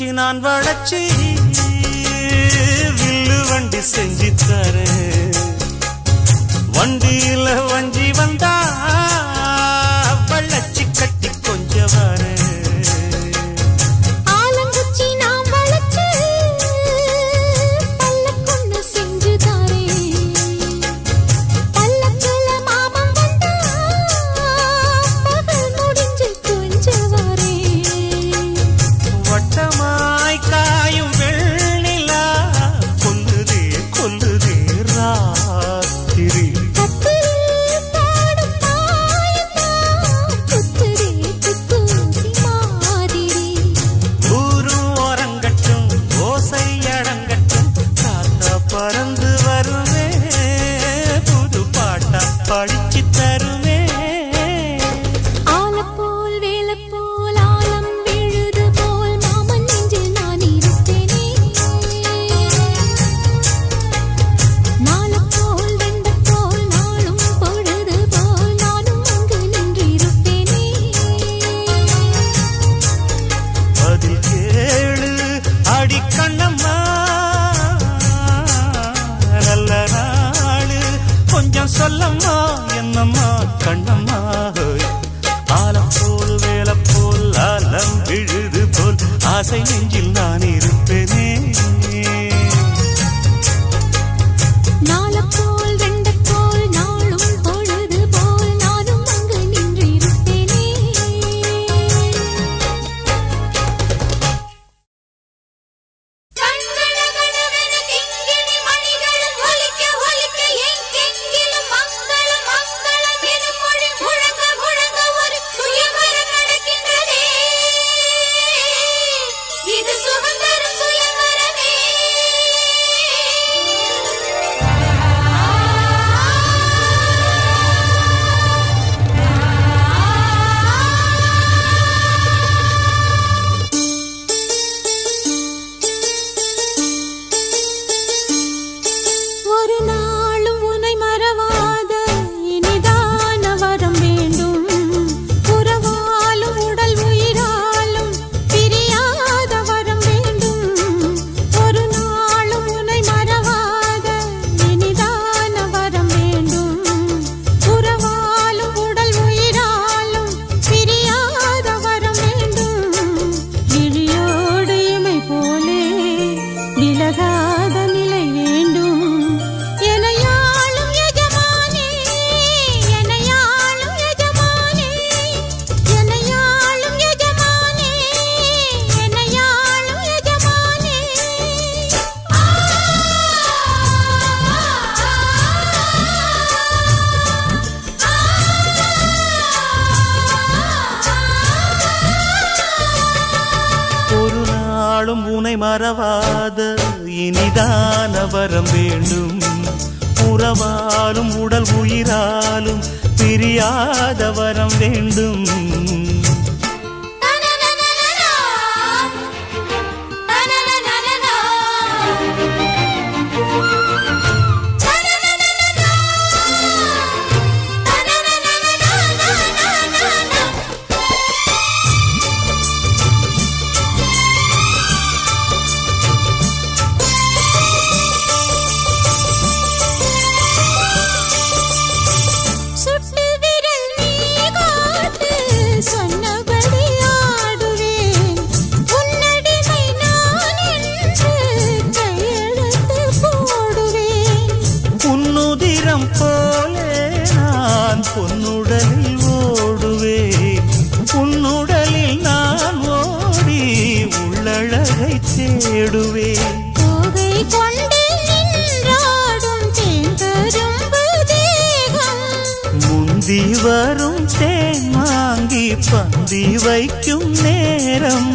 குச்சி நான் வளச்சி வில்லு வண்டி செஞ்சு தரேன். வண்டியில வஞ்சி வந்தா வளச்சி கட்டி கொஞ்ச வர ஆலங்குச்சி நான் வளச்சு பல்லக்குன்னு செஞ்சு தரேன். பல்லக்குல மாமன் வந்தா பகல் முடிஞ்சு கொஞ்ச வரேன். வட்டமாய் காயும் வெள்ளிலா கொல்லுதே கொல்லுதே ராத்திரி. பறந்து வருவே புது பாட்டா படிச்சு தருவே. ஆல போல் வேலை போல் ஆலம் விழுது போல் மாமன் நெஞ்சில் நான் இருப்பேனே. நாள போல் வெண்ட போல் நாளும் பொழுது போல் நானும் அங்கு நின்றிருப்பேனே. பதில் கேளு அடி கண்ணம்மா, நல்ல நாளு கொஞ்சம் சொல்லம்மா என்னம்மா கண்ணம்மா. ஆலம் போல் வேலை போல் ஆலம் விழுது போல் ஆசை நெஞ்சில் நான் இருப்பேனே. நாள போல் வெண்ட போல் நாளும் பொழுது போல் நானும் அங்கு நின்றிருப்பேனே. ஒரு நாளும் உன்னை மறவாத இனிதான வரம் வேண்டும். உறவாலும் உடல் உயிராலும் பிரியாத வரம் வேண்டும். ஒரு நாளும் உன்னை மறவாத இனிதான வரம் வேண்டும். உறவாலும் உடல் உயிராலும் பிரியாத வரம் வேண்டும். இழியோடு இமை போலே விலகாத நிலை வேண்டும். எனையாளும் எஜமானே, எனையாளும் எஜமானே, எனையாளும் எஜமானே, எனையாளும் எஜமானே. ஒரு நாளும் உனை மறவாத இனிதான வரம் வேண்டும். உறவாலும் உடல் உயிராலும் பிரியாத வரம் வேண்டும். சுட்டு விரல் நீ காட்டு சொன்னபடி ஆடுவேன். உன்னடிமை நான் என்று கையெழுத்து போடுவேன். உன்னுதிரம் போலே நான் பொன்னுடலில் ஓடுவேன். உன்னுடலில் நான் ஓடி உள்ளழகை தேடுவேன். கோகை கொண்டு நின்றாடும் தேங்கரும்பு தேகம். முந்தி வரும் தேன் வாங்கி பந்தி வைக்கும் நேரம்.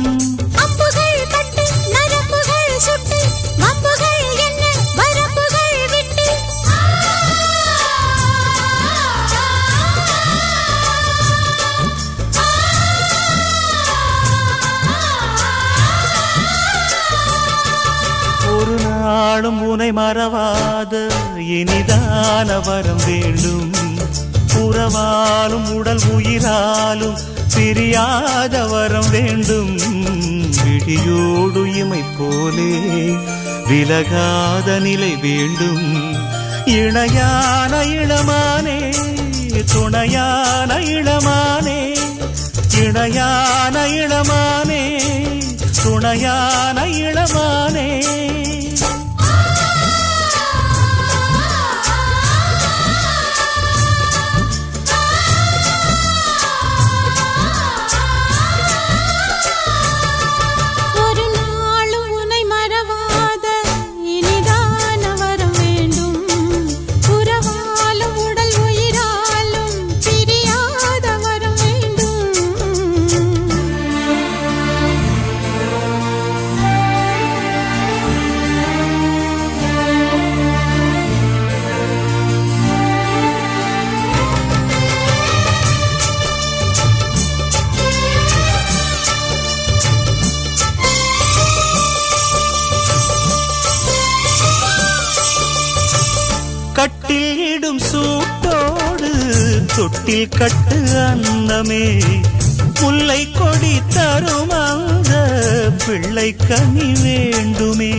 அம்புகள் பட்டு நரம்புகள் சுட்டு வம்புகள் என்ன வரம்புகள் விட்டு. ஒரு நாளும் உனை மறவாத இனிதான வரம் வேண்டும். உறவாலும் உடல் உயிராலும் பிரியாத வரம் வேண்டும். விழியோடு இமை போலே விலகாத நிலை வேண்டும். இணையான இளமானே துணையான இளமானே, இணையான இளமானே துணையான இளமானே. கட்டில் இடும் சூட்டோடு தொட்டில் கட்டு அன்னமே, முல்லை கொடி தரும் அந்த பிள்ளை கனி வேண்டுமே.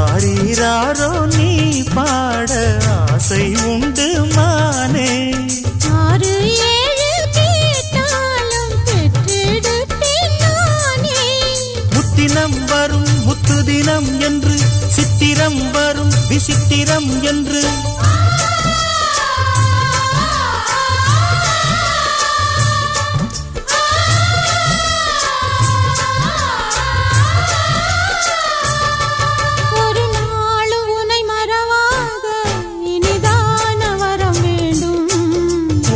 ஆரீராரோ நீ பாட ஆசை உண்டு மானே. முத்தினம் வரும் முத்து தினம் என்று, சித்திரம் வரும் விசித்திரம் என்று. ஒரு நாளும் உன்னை மறவாத இனிதான வரம் வேண்டும்.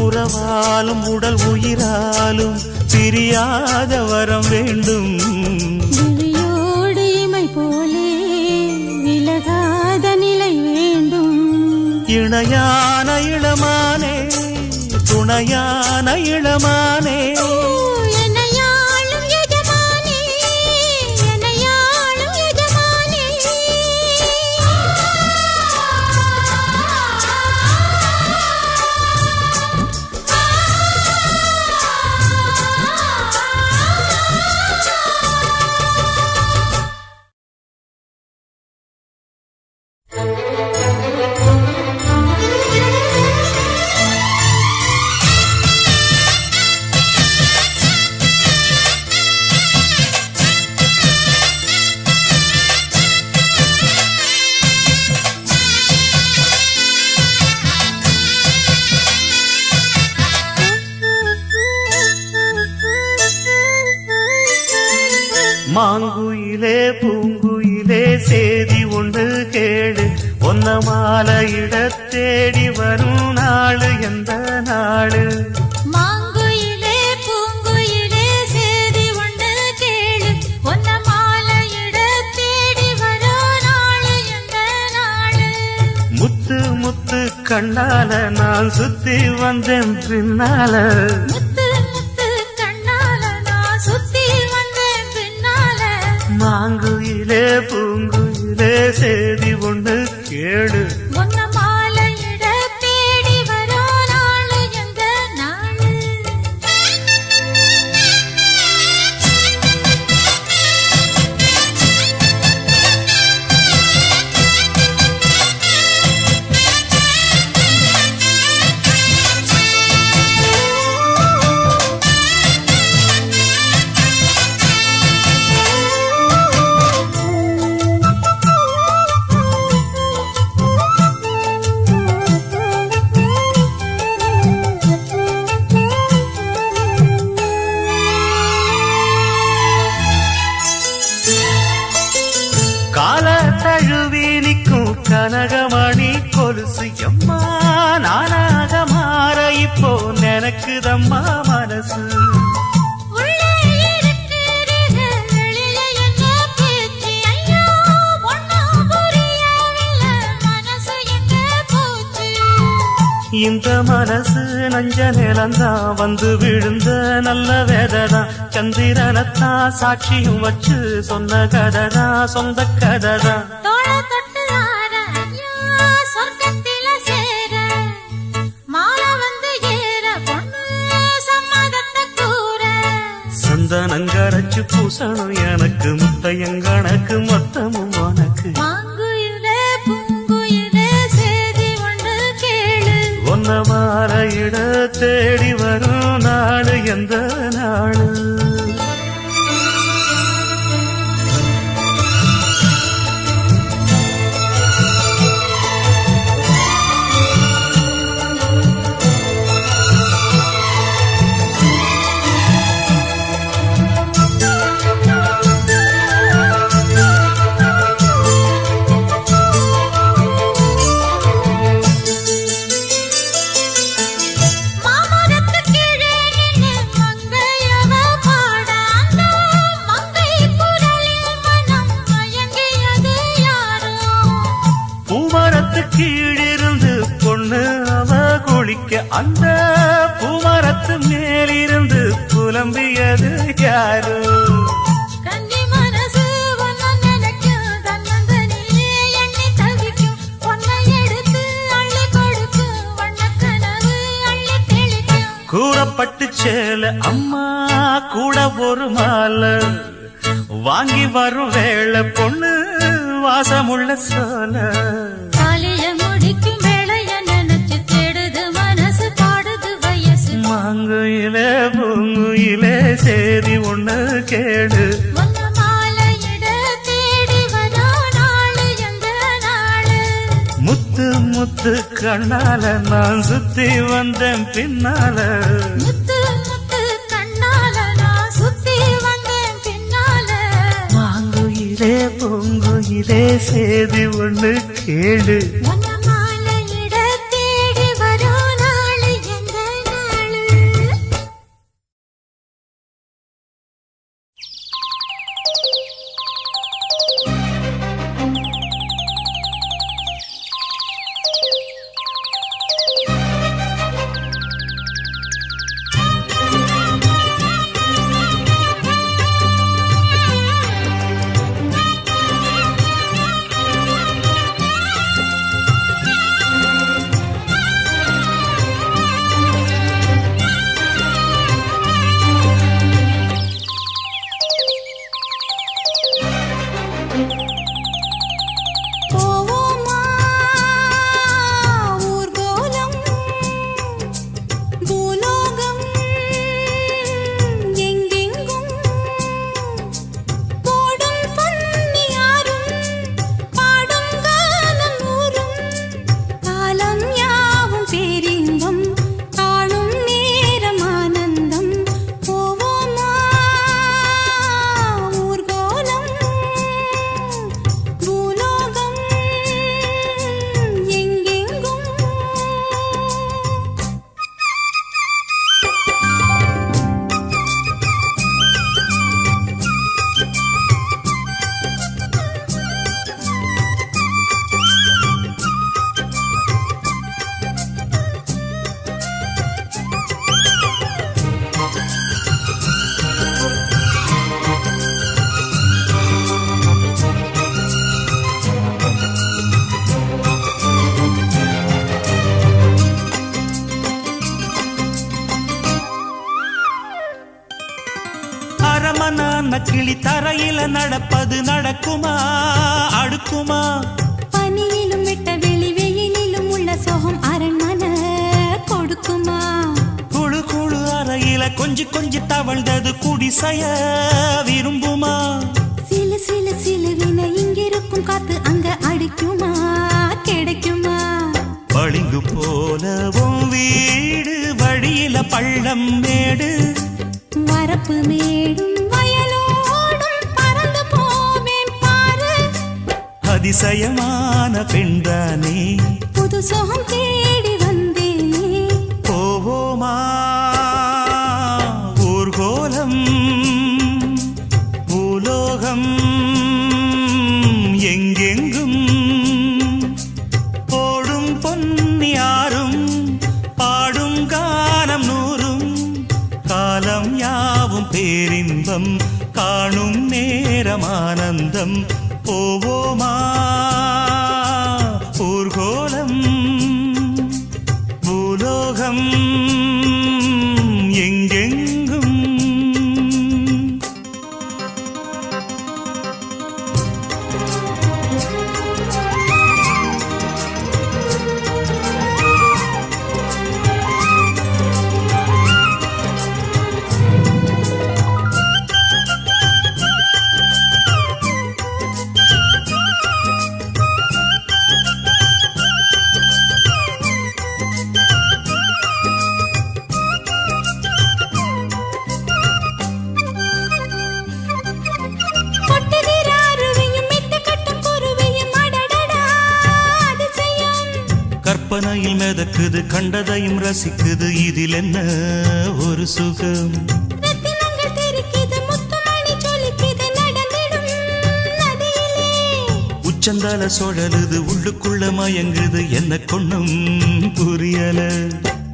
உறவாலும் உடல் உயிராலும் பிரியாத வரம் வேண்டும். விழியோடு இமை போலே விலகாத நிலை வேண்டும். இணையான இளமானே துணையான இளமானே. என்னையாளும் எஜமானே, என்னையாளும் எஜமானே. மாங்குயிலே பூங்குயிலே சேதி ஒன்று கேடு, ஒன்ன மாலையிட தேடி வரும் நாளு எந்த நாளு. மாங்குயிலே பூங்குயிலே சேதி ஒன்று கேளு, ஒன்ன மாலையிட தேடி வரும் நாளு எந்த நாளு. முத்து முத்து கண்ணால நான் சுத்தி வந்தேன் பின்னால. மாங்குயிலே பூங்குயிலே சேதி ஒன்று கேடு, ஒன்ன மாலையிட தேடி வரும் நாளு எந்த நாளு. கனகமணி கொலுசு எம்மா நானாக மாற இப்போ நினைக்குதம்மா மனசு. இந்த மனசு நஞ்ச நிலந்தான் வந்து விழுந்த நல்ல வேததான் சந்திரனத்தான் சாட்சியும் வச்சு சொன்ன கதைதான் சொந்த கதைதான் சந்தனங்கரைச்சு பூசணும் எனக்கு முத்தையங்கணக்கு மொத்தமும் உனக்கு ஒன்ன மாலையிட தேடி வரும் நாடு எந்த நாடு கீழிருந்து பொண்ணு அவ குளிக்க அந்த பூமரத்து மேலிருந்து புலம்பியது யாரு கன்னி மனசு நினைக்கும் தன்னந்தனியே எண்ணி தவிக்கும் பொன்னை எடுத்து அள்ளி கொடுக்கும் வண்ணக்கனவு அள்ளி தெளிக்கும் கூறப்பட்டு சேல அம்மா கூட ஒரு மாலை வாங்கி வரும் வேளை பொண்ணு வாசமுள்ள சோல முடிக்கும் வேளைய நினைச்சு தேடுது மனசு பாடுது வயசு மாங்குயிலே பூங்குயிலே சேரி ஒண்ணு கேடு மாலையிட தேடி வரா நாளு எந்த நாளு முத்து முத்து கண்ணால நான் சுத்தி வந்தேன் பின்னால முத்து முத்து கண்ணால நான் சுத்தி வந்தேன் பின்னால மாங்குயிலே பூங்குயிலே சேதி ஒண்ணு கேடு கிளி தரையில நடப்பது நடக்குமா அடுக்குமா பனியிலும் விட்ட வெளி வெயிலிலும் உள்ள சோகம் அரண்மனை கொடுக்குமா குழு குழு அறையில கொஞ்சி கொஞ்சி தவழ்ந்தது குடிசைய விரும்புமா சிலு சிலு சிலுவின இங்கிருக்கும் காத்து அங்க அடிக்குமா கிடைக்குமா பளிங்கு போலவும் வீடு வழியில பள்ளம் மேடு வரப்பு மேடும் அதிசயமான பெண்தானே புது சோகம் தேடி வந்தேனே போவோமா ஊர்கோலம் பூலோகம் எங்கெங்கும் ஓடும் பொன்னியாரும் நேரம் ஆனந்தம் போவோமா ஊர்கோலம் பூலோகம் எங்கெங்கும் கொட்டுகிற அருவியும் மெட்டுக்கட்டும் குருவியும் அடடடா அதிசயம். கற்பனையில் மிதக்குது கண்டதையும் ரசிக்குது இதில் என்ன ஒரு சுகம் ரத்தினங்கள் தெரிக்குது முத்துமணி ஜொலிக்குது நடந்திடும் நதியிலே. உச்சந்தால சுழலுது உள்ளுக்குள்ள மயங்குது என்ன கொண்ணும் புரியல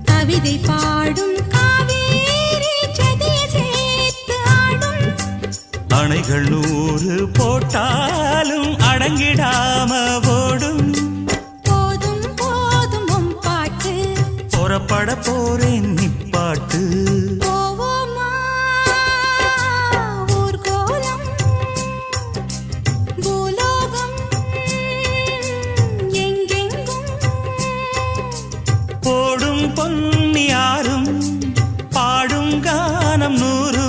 கவிதை பாடும் காவேரி சதிய சேர்த்து ஆடும். அணைகள் 100 போட்டாலும் அடங்கிடாம ஓடும் போதும் போதும் உன் பாட்டு புறப்பட போறேன் நிப்பாட்டு போவோமா ஊர்கோலம் பூலோகம் எங்கெங்கும். போடும் பொன்னியாரும் பாடும் கானம் 100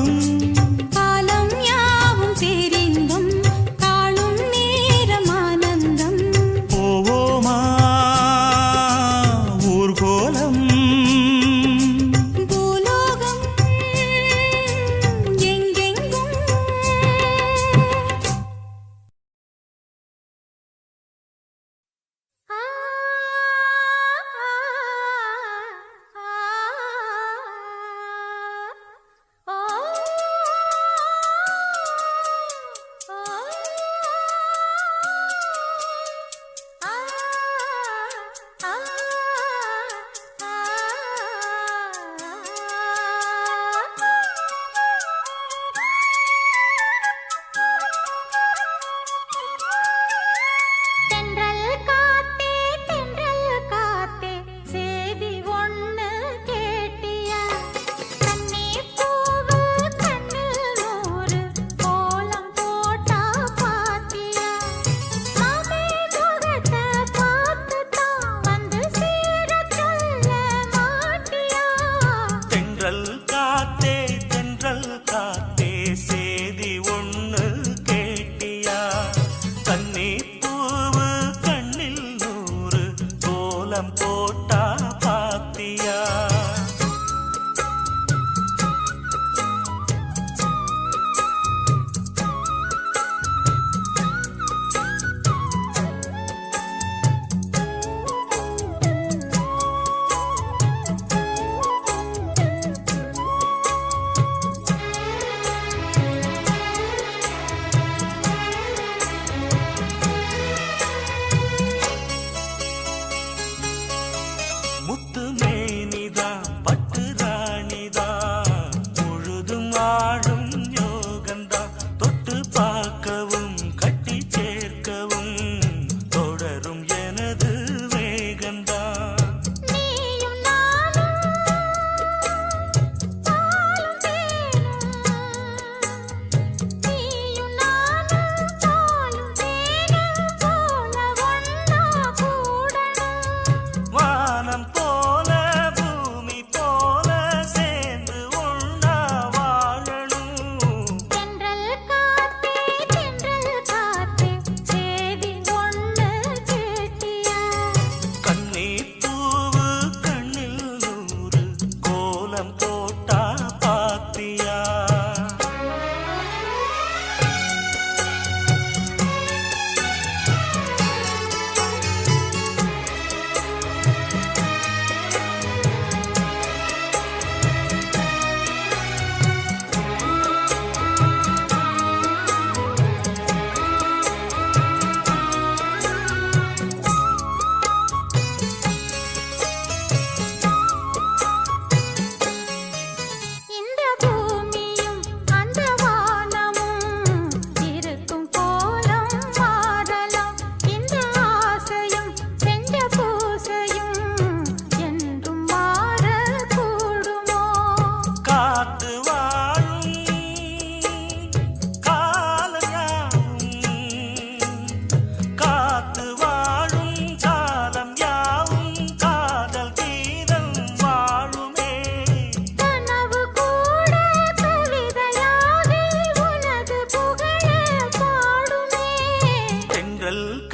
காலம் யாவும் பேரின்பம் காணும் நேரம் ஆனந்தம். போவோமா ஊர்கோலம்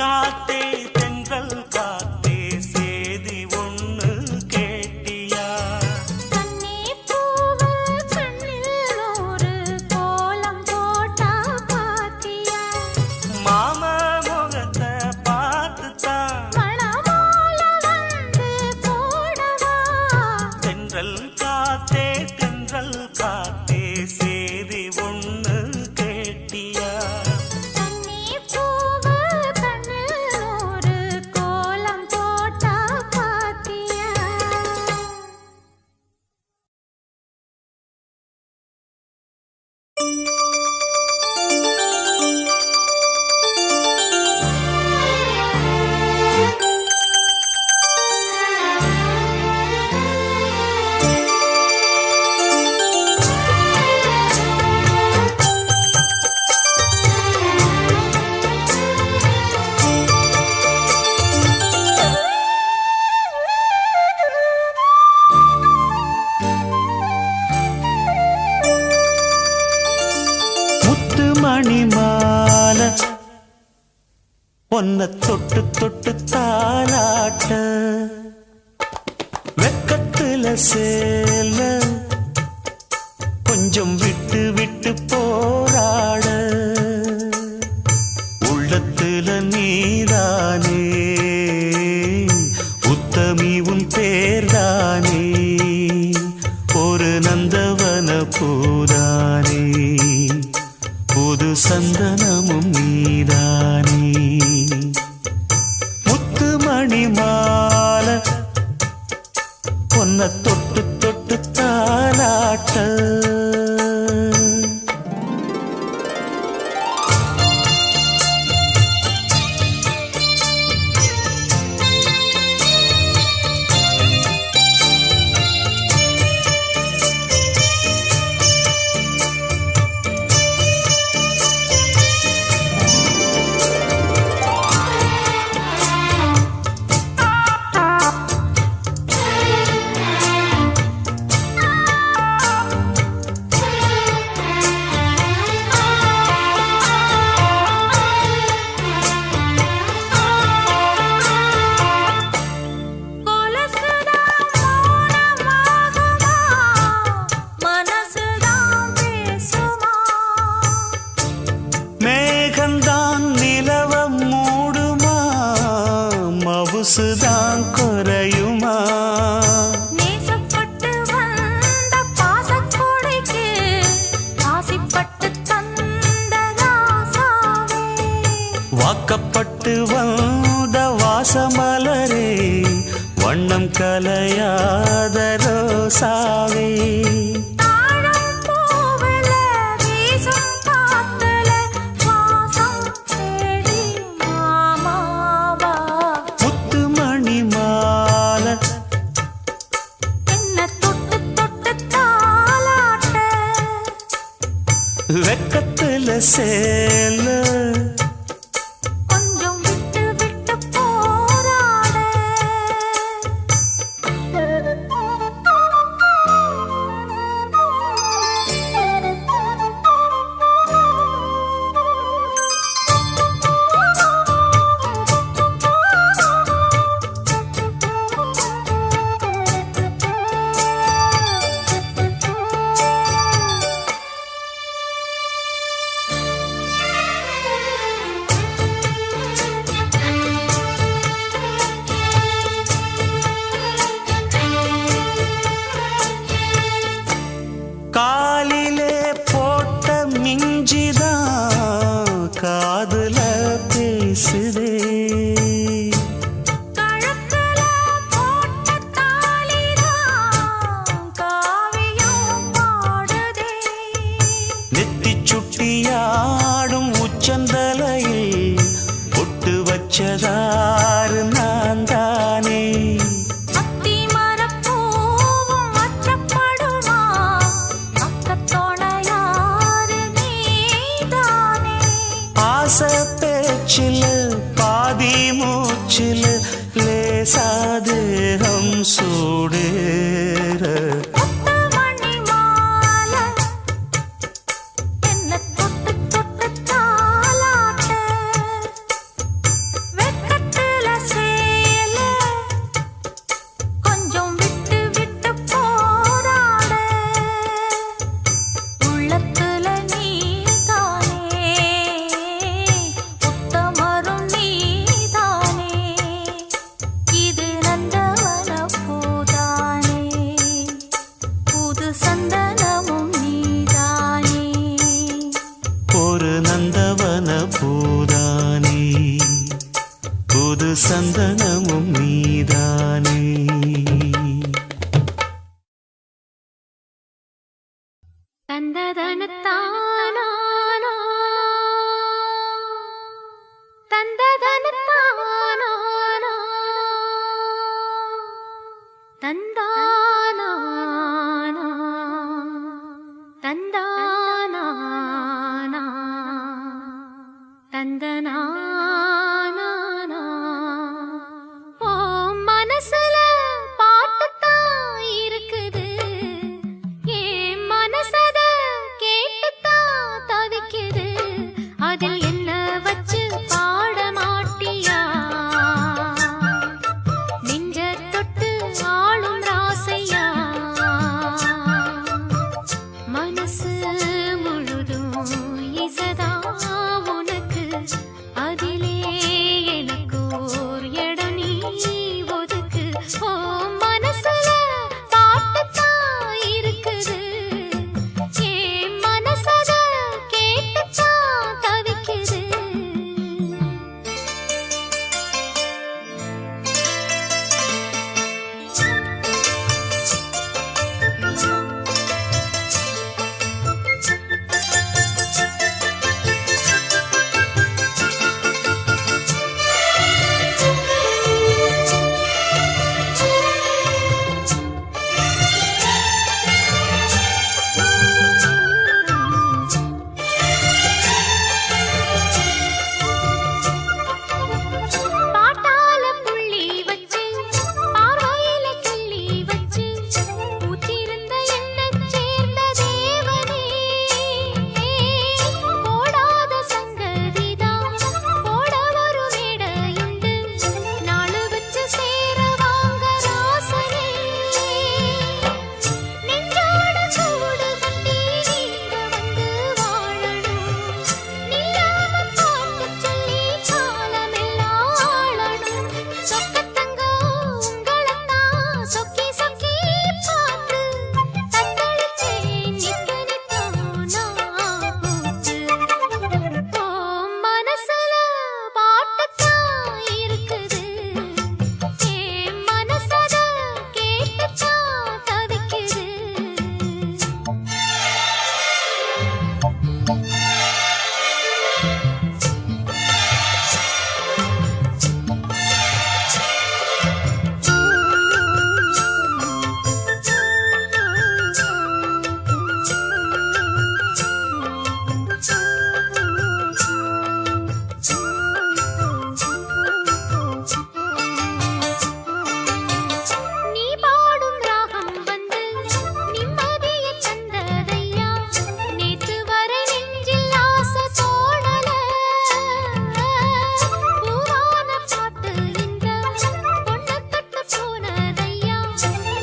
காத்தே தென்றல் காத்தே சேதி ஒண்ணு கேட்டியா கண்ணே பூவு கண்ணில் ஒரு கோலம் போட்டா பாத்தியா மாம முகத்தை பார்த்துத்தான் மணமால வந்து போடவா தென்றல் காத்தே சேதி ஒண்ணு கேட்டியா கண்ணே பூவு கண்ணில் ஒரு கோலம் போட்டா பாத்தியா முத்து மணி மாலை ஒன்ன தொட்டு தொட்டு தாலாட்ட வெக்கத்துல சேல கொஞ்சம் விட்டு விட்டு போராட உள்ளத்துல நீதானே உத்தமி உன் பேர்தானே ஒரு நந்தவன பூதானே புது சந்தனமும் நீதானே முத்து மணி மாலை பொன்ன தொட்டு தொட்டு தாலாட்ட மேகந்தான் நிலவ மூடுமா மவுசுதான் குறையுமா நேசப்பட்டு வந்த பாசக்கொடைக்கு ஆசைப்பட்டு தந்த ராசாவே வாக்கப்பட்டு வந்த வாசமலரே வண்ணம் கலையாத ரோசாவே தாழம் பூவுல வீசும் காத்துல வாசம் தேடி மாமாவா முத்து மணி மாலை என்ன தொட்டு தொட்டு தாலாட்ட வெக்கத்துல சேல கொஞ்சம் விட்டு விட்டு போராட காலிலே போட்ட மிஞ்சிதான் காதுல பேசுதே கழுத்துல போட்ட தாலிதான் காவியம் பாடுதே நெத்தி சுட்டியாடும் உச்சந்தலையில் பொட்டு வச்சதாறு நான் தானே அத்தி மரப்பூவும் அச்சப்படுமா அக்கத்தோணையாறு நீதானே ஆசை பேச்சில் பாதி மூச்சில் லேசாதேகம் சூடேற முத்து மணி மாலை என்ன தொட்டு தொட்டு தாலாட்ட பூதானே புது சந்தனமும் நீதானே. தந்ததனத்தானா தந்ததனத்தானா தந்தானா தந்தானா தந்தனா ஓ மனசுல பாட்டுத்தான் இருக்குது, ஏன் மனசத கேட்டுத்தான் தவிக்குது. அதில் என்ன வச்சு பாட மாட்டியா, நெஞ்ச தொட்டு ஆளும் ராசையா. மனசு முழுதும் இசதா உனக்கு, அதிலே எனக்கு ஓர் இடம் நீ ஒதுக்கு. ஓ மனசுல பாட்டுத்தான் இருக்குது, ஏன் மனசத கேட்டுத்தான் தவிக்குது. பாட்டால புள்ளி வச்சு பார்வையில கிள்ளி வச்சு பூத்திருந்த என்னைச் சேர்ந்த தேவனே, போடாத சங்கதிதான் போட ஒரு மேடையுண்டு, நாளு வச்சு சேர வாங்க ராசனே. நெஞ்சோட கூடு கட்டி நீங்க வந்து வாழணும், நில்லாம பாட்டு சொல்லி காலமெல்லாம் ஆளணும். சொக்கத்தங்கம் உங்களத்தான் சொக்கி சொக்கி பார்த்து தத்தளிச்சேன் நித்த நித்தம் நான் பூத்து. ஓ மனசுல பாட்டுத்தான் இருக்குது, ஏன் மனசத கேட்டுத்தான் தவிக்குது. நீ பாடும் ராகம் வந்து நிம்மதிய தந்ததையா, நேத்து வர நெஞ்சில் ஆசை தோணல. பூவான பாட்டு இந்த பொண்ணு தொட்டு போனதையா,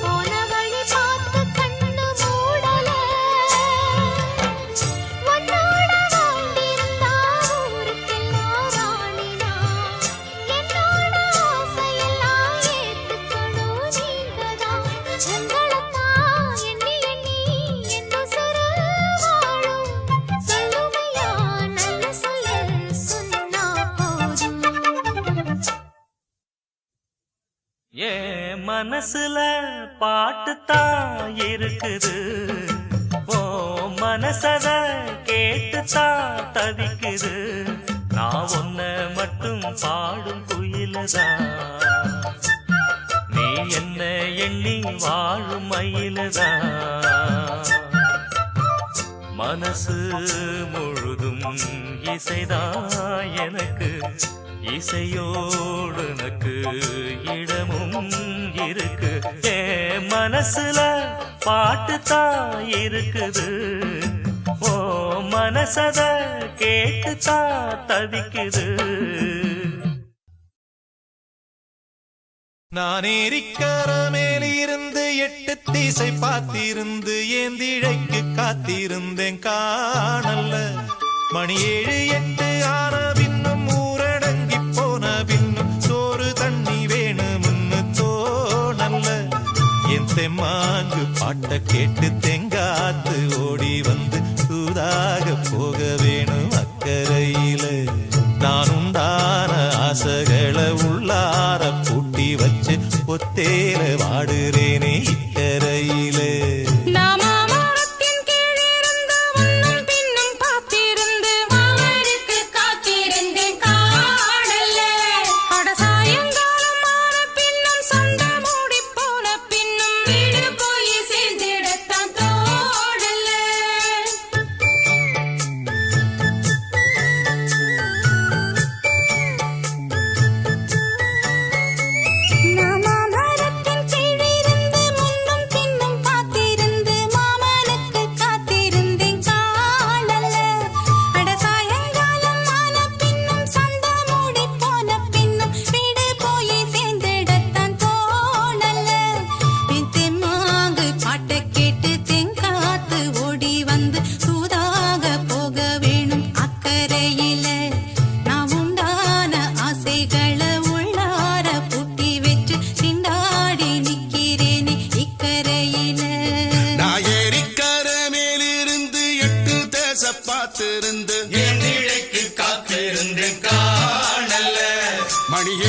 போன வழி பார்த்து கண்ணு மூடல. உன்னோட வாழ்ந்திருந்தா ஊருக்கெல்லாம் ராணினா, என்னோட ஆசையெல்லாம் ஏத்துக்கணும் நீங்கதான். உங்களைத்தான் எண்ணி எண்ணி என் உசுரு வாழும், சொல்லுமையா நல்ல சொல்லு சொன்னா போதும். ஏ மனசுல பாட்டுத்தான் இருக்குது, ஓ மனசத கேட்டுத்தான் தவிக்குது. நான் ஒன்ன மட்டும் பாடும் குயிலதான், நீ என்ன எண்ணி வாழும் மயிலதான். மனசு முழுதும் இசைதான் எனக்கு, இசையோடு எனக்கு இடமும் இருக்கு. ஏ மனசுல பாட்டுத்தான் இருக்குது, ஓ மனசத கேட்டுத்தான் தவிக்குது. நான் ஏரிக்கர மேலிருந்து 8 திசை பார்த்திருந்து ஏந்திழைக்கு காத்திருந்தேன் காணல்ல. மணி 7 8 ஆன பின்னும் ஊரடங்கி போன பின்னும் சோறு தண்ணி வேணும்னு தோணல்ல. என் தெம்மாங்கு பாட்ட கேட்டு தெங்காத்து ஓடி வந்து தூதாக போக வேணும் அக்கறையில.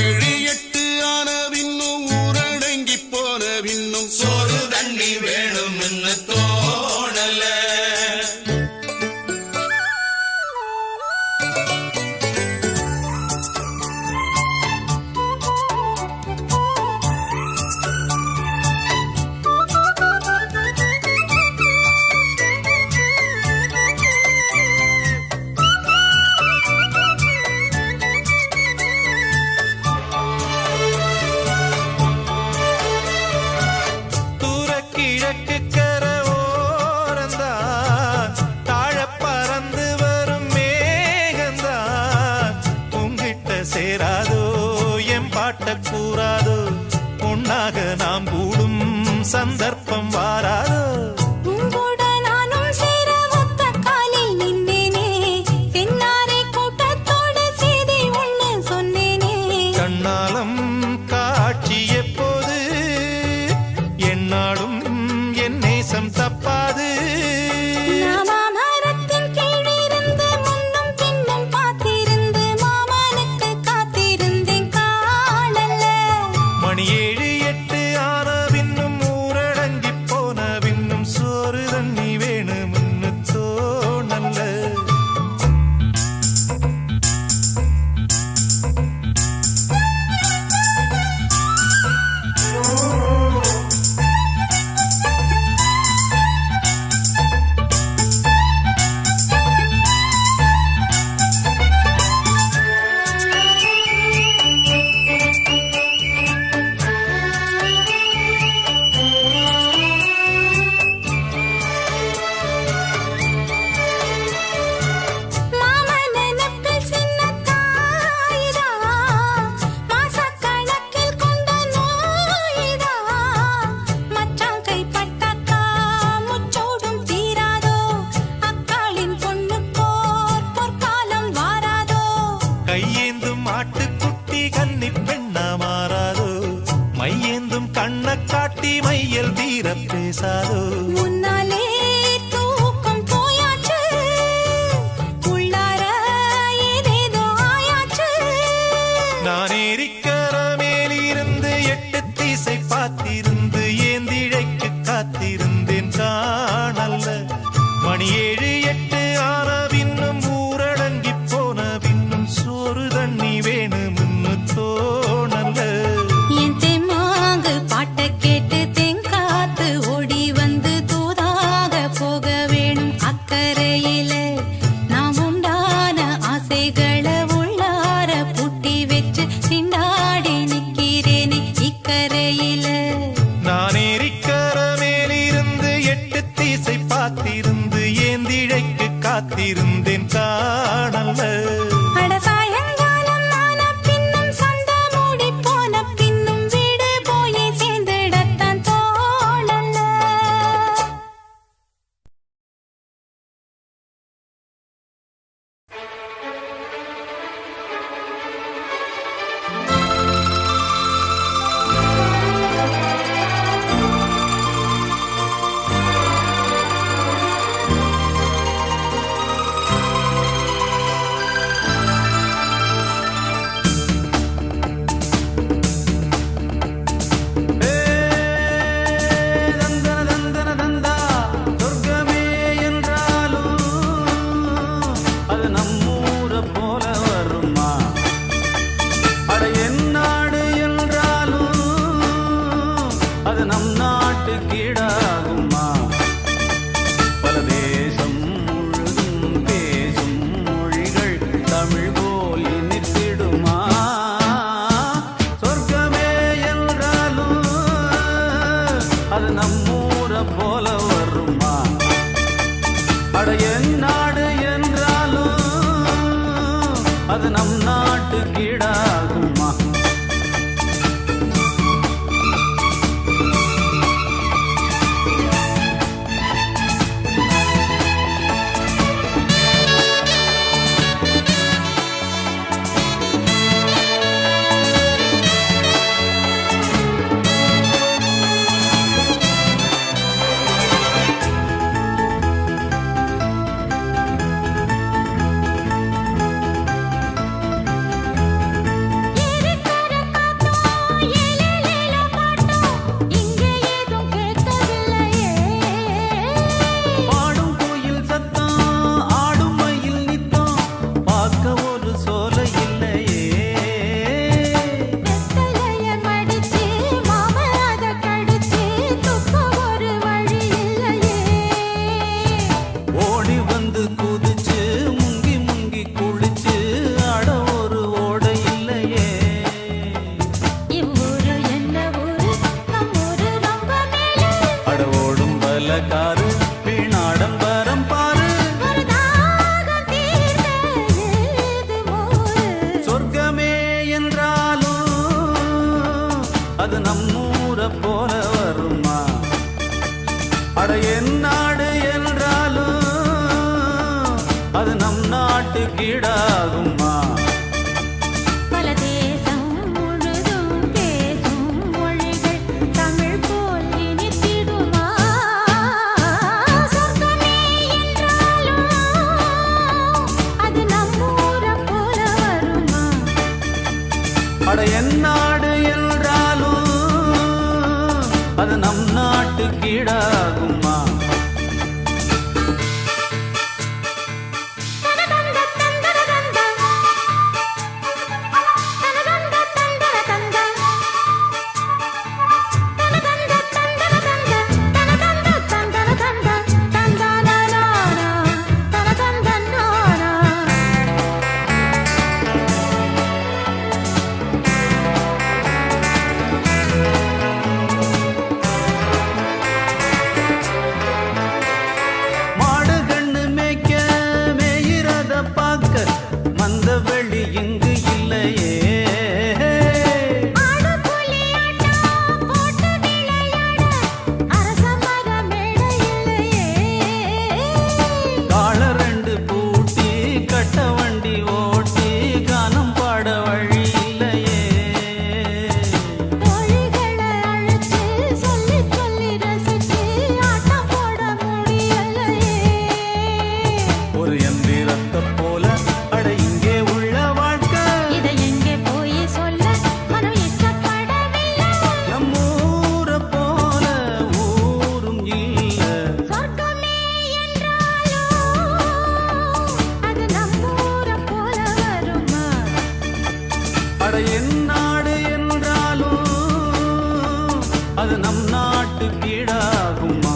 ஏழு எட்டு ஆன பின்னும் ஊரடங்கி போன பின்னும் சோறு தண்ணி வேணும்னு தோணல. கிழக்கு கர ஓரந்தான் தாழ பறந்து வரும் மேகந்தான் உங்கிட்ட சேராதோ என் பாட்ட கூறாதோ பொன்னாக நாம் கூடும் சந்தர்ப்பம் வாராதோ. உங்கூட நானும் சேர ஒத்த காலில் நின்னேனே தென்னாரை கூட்டத்தோடு செய்தி ஒண்ணு சொன்னேனே. கண்ணாலம் காட்சி எப்போது என்னாலும் என் நேசம் தப்பாது. மரத்தின் கீழிருந்து முன்னும் பின்னும் பார்த்திருந்து மாமனுக்கு காத்திருந்தேன் காணல. மணி 7 8 ஆன பின்னும் ஊரடங்கி போன பின்னும் சோறு தண்ணி வேணும்னு தோணல. கையேந்தும் ஆட்டுக்குட்டி கன்னி பெண்ணா மாறாதோ மையேந்தும் கண்ண காட்டி மையல் வீர பேசாதோ. முன்னாலே தூக்கம் போயாச்சு உள்ளார ஏதேதோ ஆயாச்சு. நான் ஏரிக்கர மேலிருந்து 8 திசை பார்த்திருந்து ஏந்திழைக்கு காத்திருந்தேன் காணல்ல. மணி 7 8 ஆன பின்னும் ஊரடங்கி போன பின்னும் சோறு தண்ணி வேணும்னு தோணல்ல. என் தெம்மாங்கு பாட்ட கேட்டு தெங்காத்து ஓடி வந்து அது நம்மூர போல வருமா? அட என் நாடு என்றாலும் அது நம் நாட்டு கீடாகுமா? பல தேசம் முழுதும் பேசும் மொழிகள் தமிழ் போல் இனித்திடுமா? சொர்க்கமே என்றாலும் அது நம்மூர போல வருமா? அட என் நாடு என்றாலும் அது நம் நாட்டு கீடாகுமா? அது நம் நாட்டு கீடாகுமா?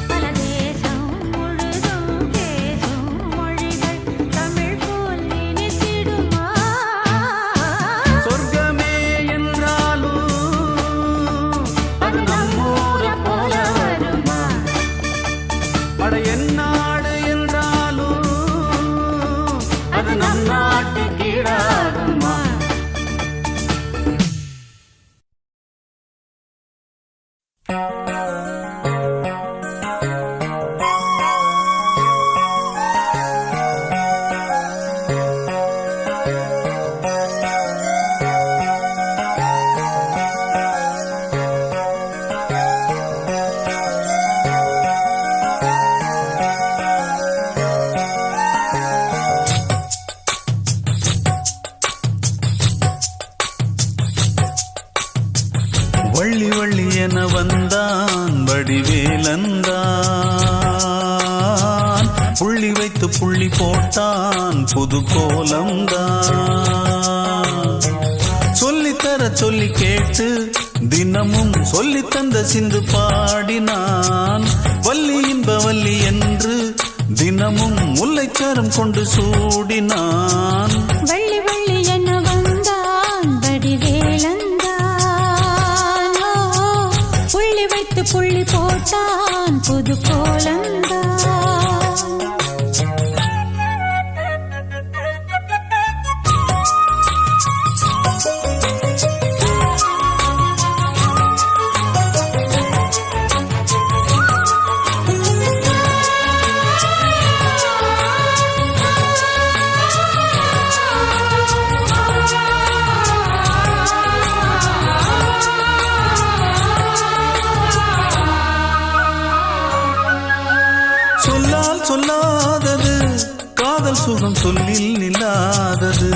பல தேசம் முழுதும் பேசும் மொழிகள் தமிழ் போல் இனித்திடுமா? சொர்க்கமே என்றாலும் அது நம்மூர போல வருமா? அட என் நாடு என்றாலும் அது நம் நாட்டு கீடாகுமா? வள்ளி வள்ளி என வந்தான் வடிவேலந்தான், புள்ளி வைத்து புள்ளி போட்டான் புது கோலம்தான். சொல்லித்தர சொல்லி கேட்டு தினமும் சொல்லி தந்த சிந்து பாடினான். வள்ளி இன்ப வள்ளி என்று தினமும் முல்லைச்சரம் கொண்டு சூடினான். வள்ளி வள்ளி என வந்தான் வடிவேலந்தான், புள்ளி வைத்து புள்ளி போட்டான் புது கோலந்தான். சொல்லால் சொல்லாதது காதல் சுகம் சொல்லில் நில்லாதது.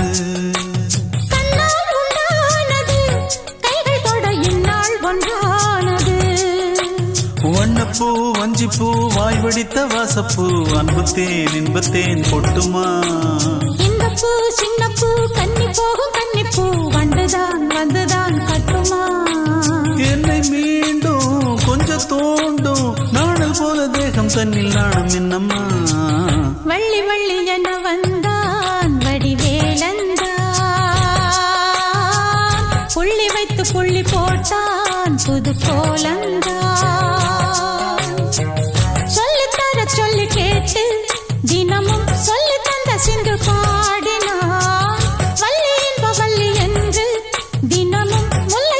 கண்ணால் உண்டானது கைகள் தொட இந்நாள் ஒன்றானது. வண்ணப்பூ வஞ்சிப்பூ வாய் வடித்த வாசப்பூ அன்புத்தேன் இன்பத்தேன் பொட்டுமா. இந்த பூ சின்ன பூ கன்னி போகும் கன்னிப்பூ வந்துதான் வந்துதான் கட்டுமா. என்னை மீண்டும் கொஞ்சம் தோண்டும் நாடல் போல தேகம் தன்னில் நாணம் என்னம்மா. வள்ளி வள்ளி என வந்தான் வடிவேலந்தான், புள்ளி வைத்து புள்ளி போட்டான் புது கோலந்தான். சொல்லித்தர சொல்லி கேட்டு தினமும் சொல்லி தந்த சிந்து பாடினான். வள்ளி என்ப வள்ளி என்று தினமும் முல்லை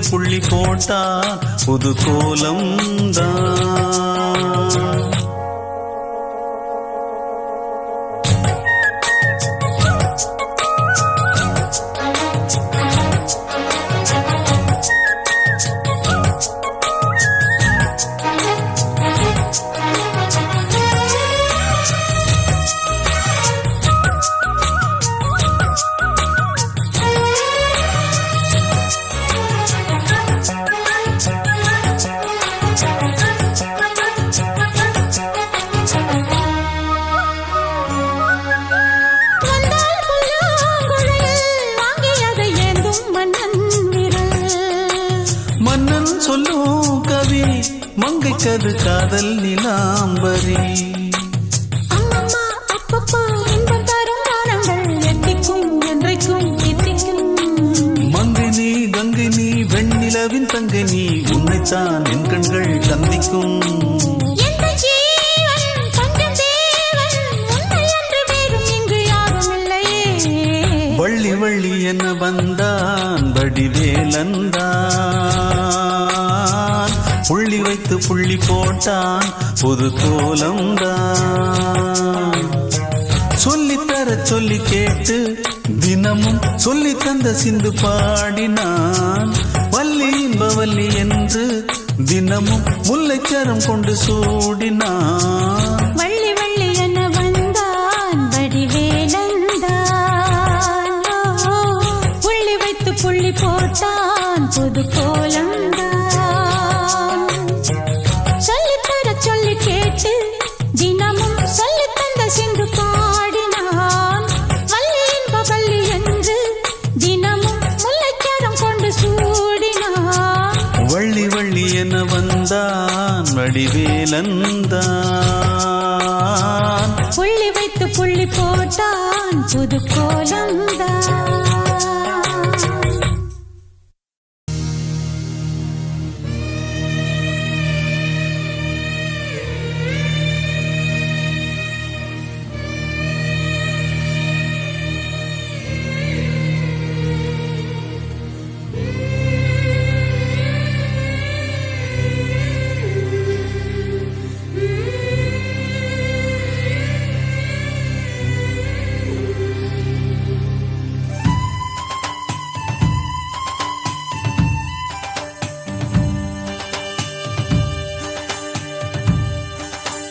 புள்ளி போட்டா புது கோலம் தான். வந்தால் புல்லாங்குழல் வாங்கியதை ஏந்தும் மன்னன் விரல். மன்னன் சொல்லும் கவி மங்கைக்கது காதல் நிலாம்பரி. அம்மம்மா அப்பப்பா இன்பம் தரும் கானங்கள் எத்திக்கும் என்றைக்கும் எத்திக்கும். மங்கினி கங்கினி வெண்ணிலவின் தங்கினி உன்னைத்தான் என் கண்கள் சந்திக்கும். எந்த ஜீவன் கொஞ்சம் தேவன் உன்னை என்று வேறும் இங்கு யாரும் இல்லையே. வள்ளி வள்ளி என வந்தான் வடிவேலந்தான். புள்ளி வைத்து புள்ளி போட்டான் புது கோலம்தான். சொல்லித்தர சொல்லி கேட்டு தினமும் சொல்லி தந்த சிந்து பாடினான். வள்ளி இன்பவல்லி என்று தினமும் முல்லைச்சரம் கொண்டு சூடினான். வள்ளி வள்ளி என வந்தான் வடிவேலந்தான். புள்ளி வைத்து புள்ளி போட்டான் புது கோலம்தான். சொல்லித்தர சொல்லி கேட்டு தினமும் சொல்லி தந்த சிந்து பாடினான். வள்ளி இன்ப வள்ளி என்று தினமும் முல்லைச்சரம் கொண்டு சூடினான். வள்ளி வள்ளி என வந்தான் வடிவேலந்தான். புள்ளி வைத்து புள்ளி போட்டான் புது கோலம்தான்.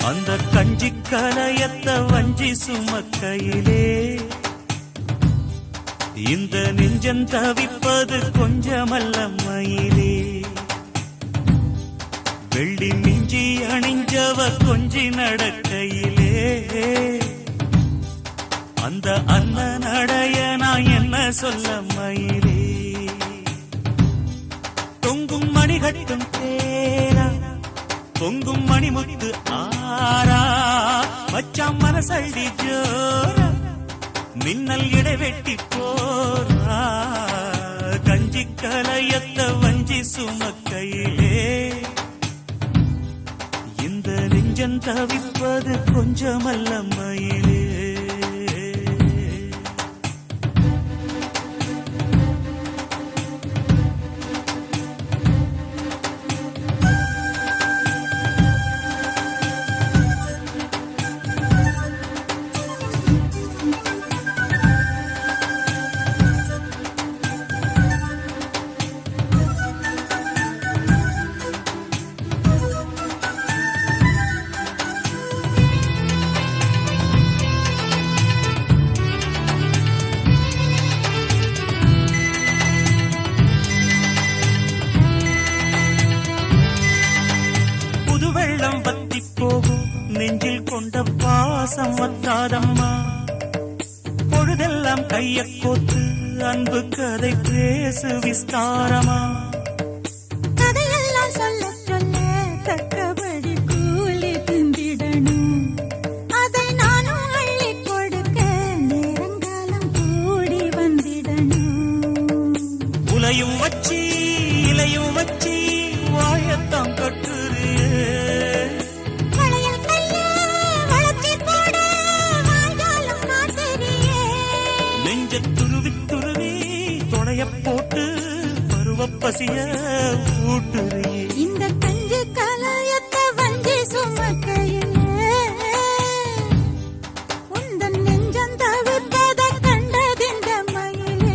அந்த கஞ்சி கலையத்த வஞ்சி சுமக்கையிலே இந்த நெஞ்சம் தவிப்பது கொஞ்சமல்ல மயிலே. வெள்ளி மிஞ்சி அணிஞ்சவ கொஞ்சி நடக்கையிலே அந்த அண்ணன் நடைய நான் என்ன சொல்ல மயிலே. தொங்கும் மணிகட்டும் தேரா பொங்கும் மணிமுத்து ஆரா மச்சான் மனசள்ளி ஜோரா மின்னல் இடைவெட்டி போரா. கஞ்சி கலையத்த வஞ்சி சுமக்கையிலே இந்த நெஞ்சம் தவிப்பது கொஞ்சமல்ல மயிலே. நெஞ்சில் கொண்ட பாசம் வத்தாதம்மா. பொழுதெல்லாம் கைய கோத்து அன்பு கதை பேசு விஸ்தாரமா. கதையெல்லாம் சொல்ல சொல்ல தக்கபடி கூலி திந்திடணும். அதை நானும் அள்ளி கொடுக்க நேரங்காலம் கூடி வந்திடணும். உலையும் வச்சி இலையும் வச்சி வாழத்தான் கட்டுரு. வளையல் கைய வளர்ச்சி போட வாழ்காலம் நாட்டறியே. நெஞ்ச துருவி துருவி தொடைய போட்டு பருவப்ப பசிய ஊட்டுறியே. இந்த கஞ்சி கலையத்தை வஞ்சி சுமக்கையிலே உந்தன் நெஞ்சம் தவிர்ப்பத கண்டதிந்த மயிலே.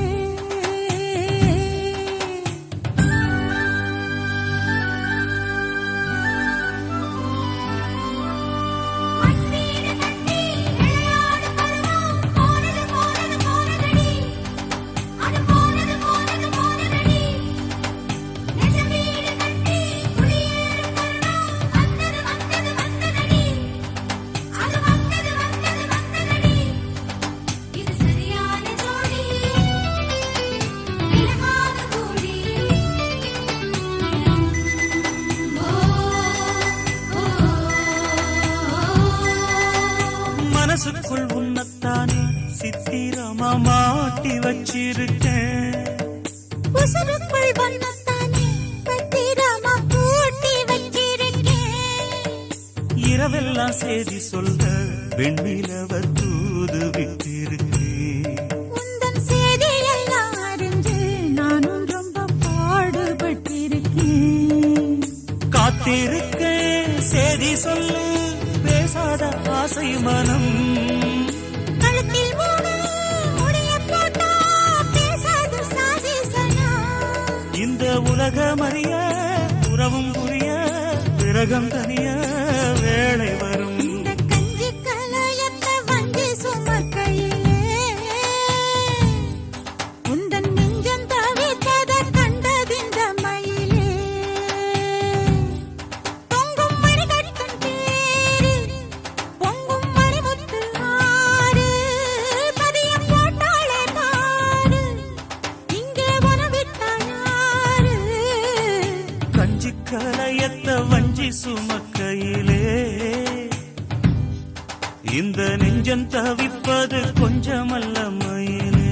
மனசுக்குள் உன்னத்தானே சித்திரமா மாட்டி வச்சிருக்கேன். உசுருக்குள் வண்ணத்தானே பத்திரமா பூட்டி வச்சிருக்கேன். இரவெல்லாம் செய்தி சொல்ல வெண்ணிலவ தூது விட்டிருக்கேன். உந்தன் செய்தியெல்லாம் அறிஞ்சு நானும் ரொம்ப பாடுபட்டிருக்கேன். காத்திருக்கேன் செய்தி சொல்லு பேசாத ஆசை மனம். கழுத்தில் முடிய போட்டா பேசாத சாதிசனா. இந்த உலகம் அறிய உறவும் புரிய விரகம் தனிய வேளை வரும். இந்த கஞ்சி கலையத்தை வஞ்சி சுமக்கையிலே உந்தன் நெஞ்சம் தவிர்த்தத கண்டதிந்த மயிலே. பொங்கும் மணிகட்டும் தேரு பொங்கும் மணிமுத்து ஆறு பதியம் போட்டாளே பாரு இங்கே உணவிட்டாயாரு. கஞ்சி கலையத்த வஞ்சி சுமக்கையிலே இந்த நெஞ்சம் தவிப்பது கொஞ்சமல்ல மயிலே.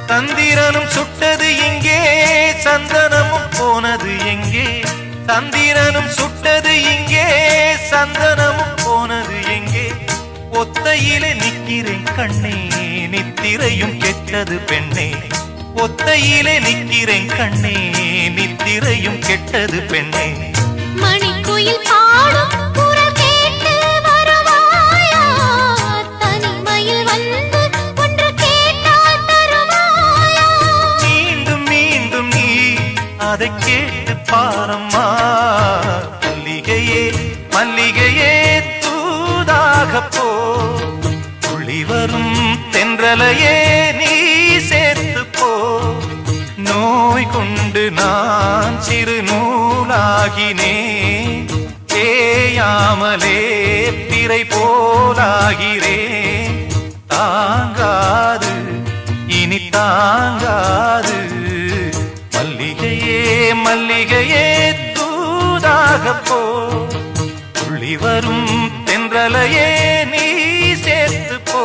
சந்திரனும் சுட்டது எங்கே சந்தனமும் போனது எங்கே. சந்திரனும் சுட்டது இங்கே சந்தனமும் போனது எங்கே. ஒத்தையிலே நிக்கிறேன் கண்ணே நித்திரையும் கெட்டது பெண்ணே. ஒத்தையிலே நிக்கிறேன் கண்ணே நித்திரையும் கெட்டது பெண்ணே. மணிக்குயில் பாடும் குரல் கேட்டு வருவாயா தனிமையில் வந்து ஒன்று கேட்டால் தருவாயா. மீண்டும் மீண்டும் நீ அதை கேட்டு பாரம்மா. மல்லிகையே மல்லிகையே தூதாக போ. துளி வரும் தென்றலையே நீ சேர்த்து போ. நோய் கொண்டு நான் சிறு நூலாகினேன். தேயாமலே பிறை போலாகிறேன். தாங்காது தாங்காது. மல்லிகையே மல்லிகையே தூதாக போ, துள்ளி வரும் தென்றலையே நீ சேர்த்து போ.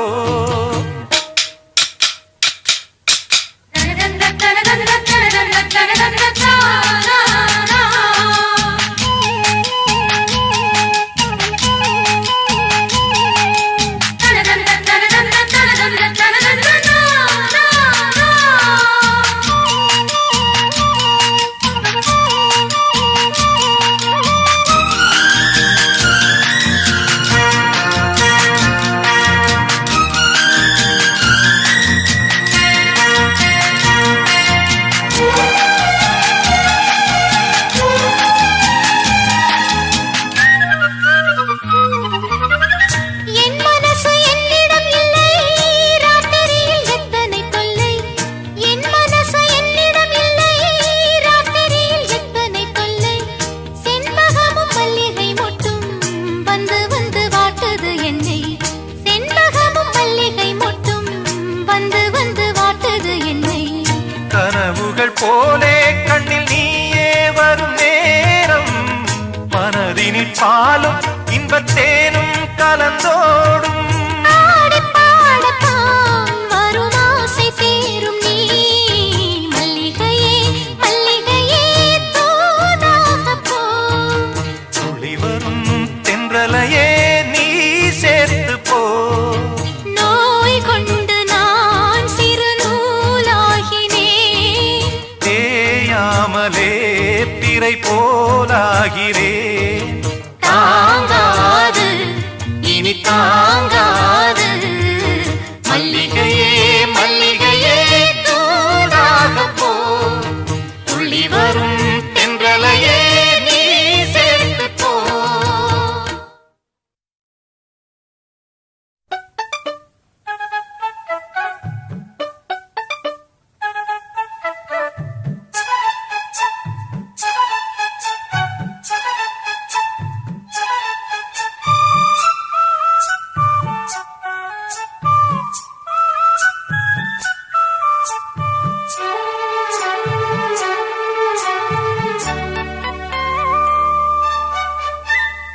கனவுகள் போலே கண்ணில் நீயே வரும் நேரம், மனதினில் பாலும் இன்பத்தேனும் கலந்தோடும். துளி வரும் தென்றலையே நீ சேர்த்து போ. நோய் கொண்டு நான் சிறு நூலாகினேன், தேயாமலே பிறை போலாகிறேன். தாங்காது இனி தாங்காது. மல்லிகையே மல்லிகையே தூதாக போ, துள்ளி வரும் தென்றலையே நீ சேர்த்து போ.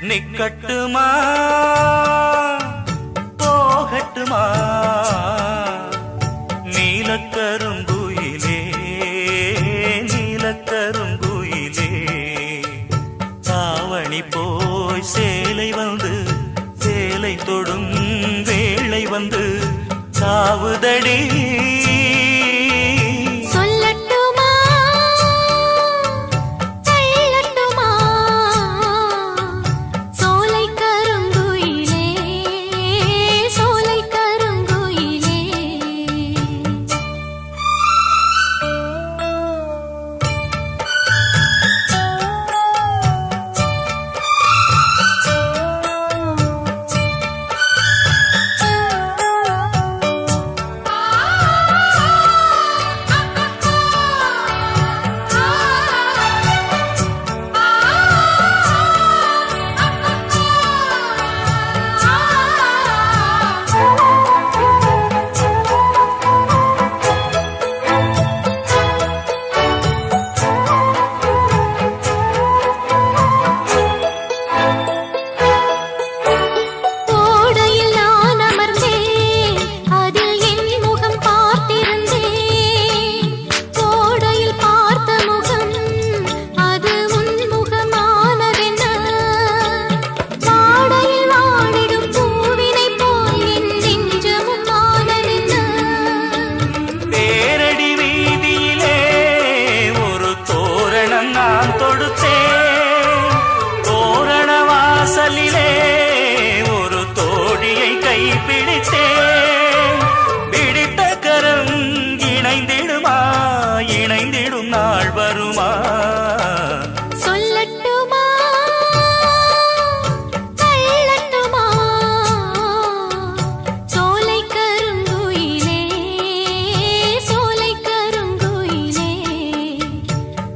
நிக்கட்டுமா போகட்டுமா நீலக்கருங்குயிலே நீலக்கருங்குயிலே, தாவணி போய் சேலை வந்து சேலை தொடும் வேளை வந்து சாவுதடி. வாசலிலே ஒரு தோழியை கைப்பிடித்தேன். பிடித்த கரம் இணைந்திடுமா, இணைந்திடும் நாள் வருமா? சொல்லட்டுமா சொல்லட்டுமா சோலை கருங்குயிலே, சோலை கருங்குயிலே,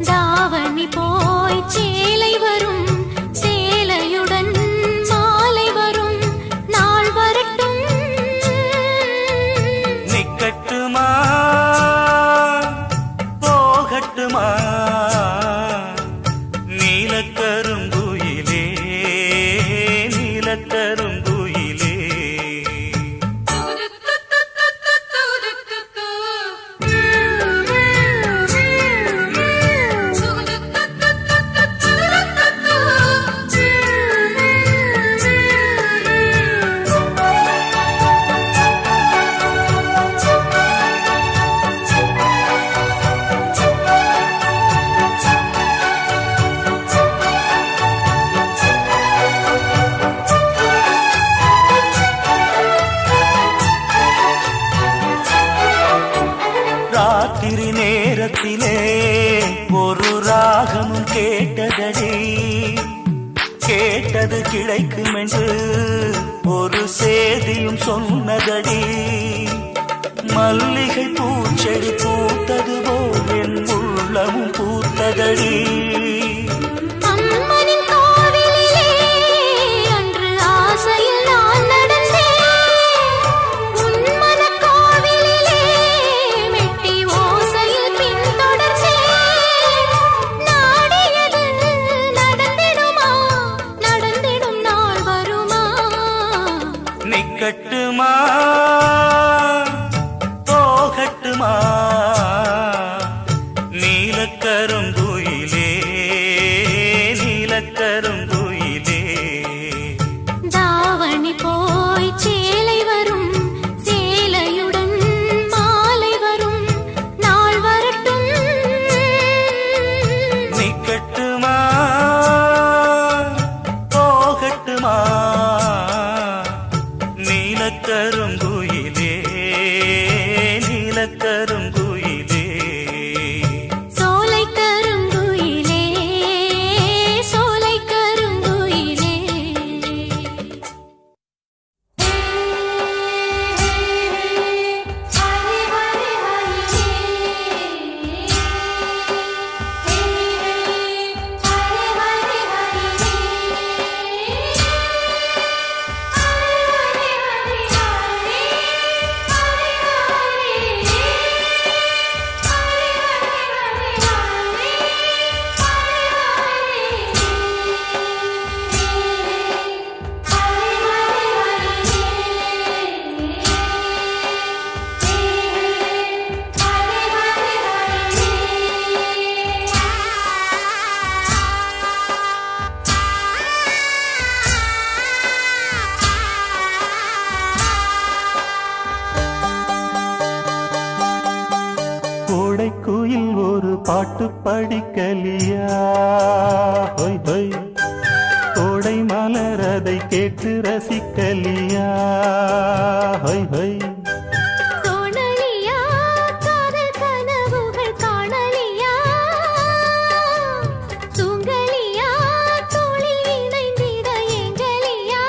தாவணி போய் சேலை வரும், சேலையுடன் மாலை வரும், நாள் வரட்டும். நிக்கட்டுமா போகட்டுமா நீலக்கருங்குயிலே நீலக்கருங்குயிலே ராத்திரி நேரத்திலே ஒரு ராகமும் கேட்டதடி கேட்டது கிடைக்கும் என்று ஒரு சேதியும் சொன்னதடி மல்லிகை பூச்செடி பூத்தது போல் என் உள்ளமும் பூத்ததடி அம்மனின் கோவிலிலே அன்று ஆசையில் நான் நடந்தேன் உன் மனக் கோவிலிலே மெட்டி ஓசையில் பின்தொடர்ந்தேன் நாடியது நடந்திடுமா நடந்திடும் நாள் வருமா நிக்கட்டுமா போகட்டுமா நீலக்கருங்குயிலே நீலக்கருங்குயிலே தாவணி போய் சேலை வரும் சேலையுடன் மாலை வரும் நாள் வரட்டும் நிக்கட்டுமா போகட்டுமா நீலக்கருங்குயிலே நீலக்கருங்குயிலே சோலை கருங்குயிலே சோலை கருங்குயிலே கோடைக்குயில் ஒரு பாட்டு படிக்கலியா ஹொய் ஹொய் கோடை மலர் அதை கேட்டு ரசிக்கலியா ஹொய் ஹொய் தோணலியா காதல் கனவுகள் காணலியா தூங்கலியா தோளில் இணைந்திட எங்கலியா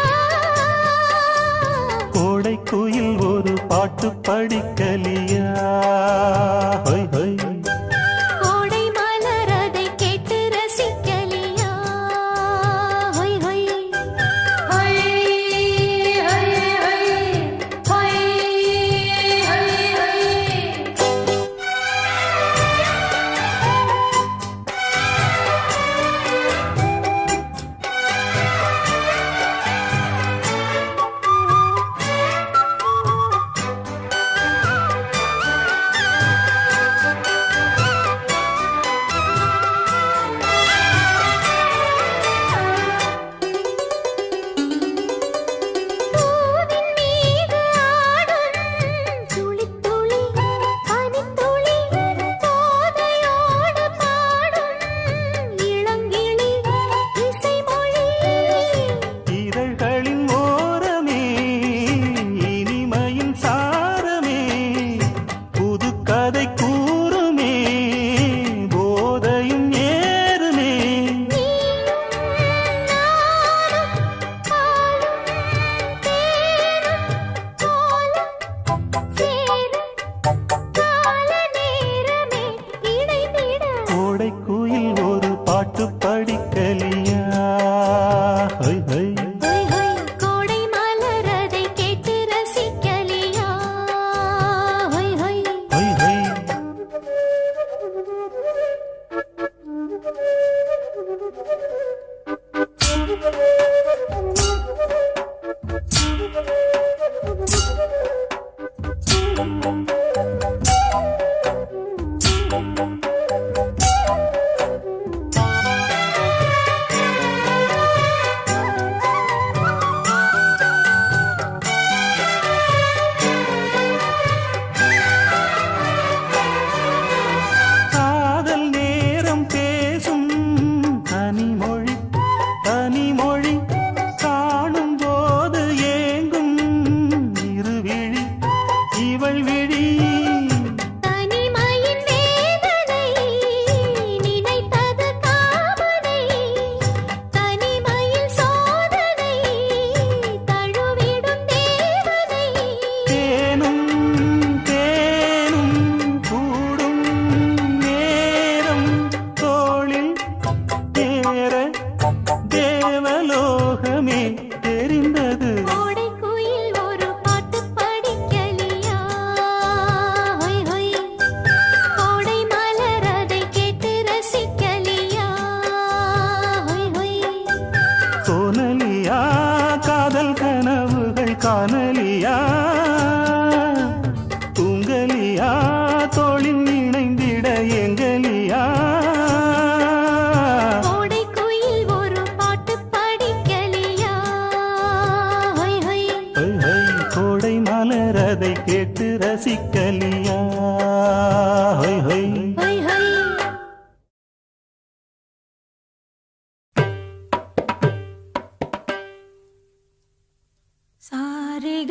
கோடைக்குயில் ஒரு பாட்டு படிக்கலியா ஹொய் ஹொய் கோடை மலர் அதை கேட்டு ரசிக்கலியா ஹொய் ஹொய் ஹொய் ஹொய் ஹொய் ஹொய் ஹொய்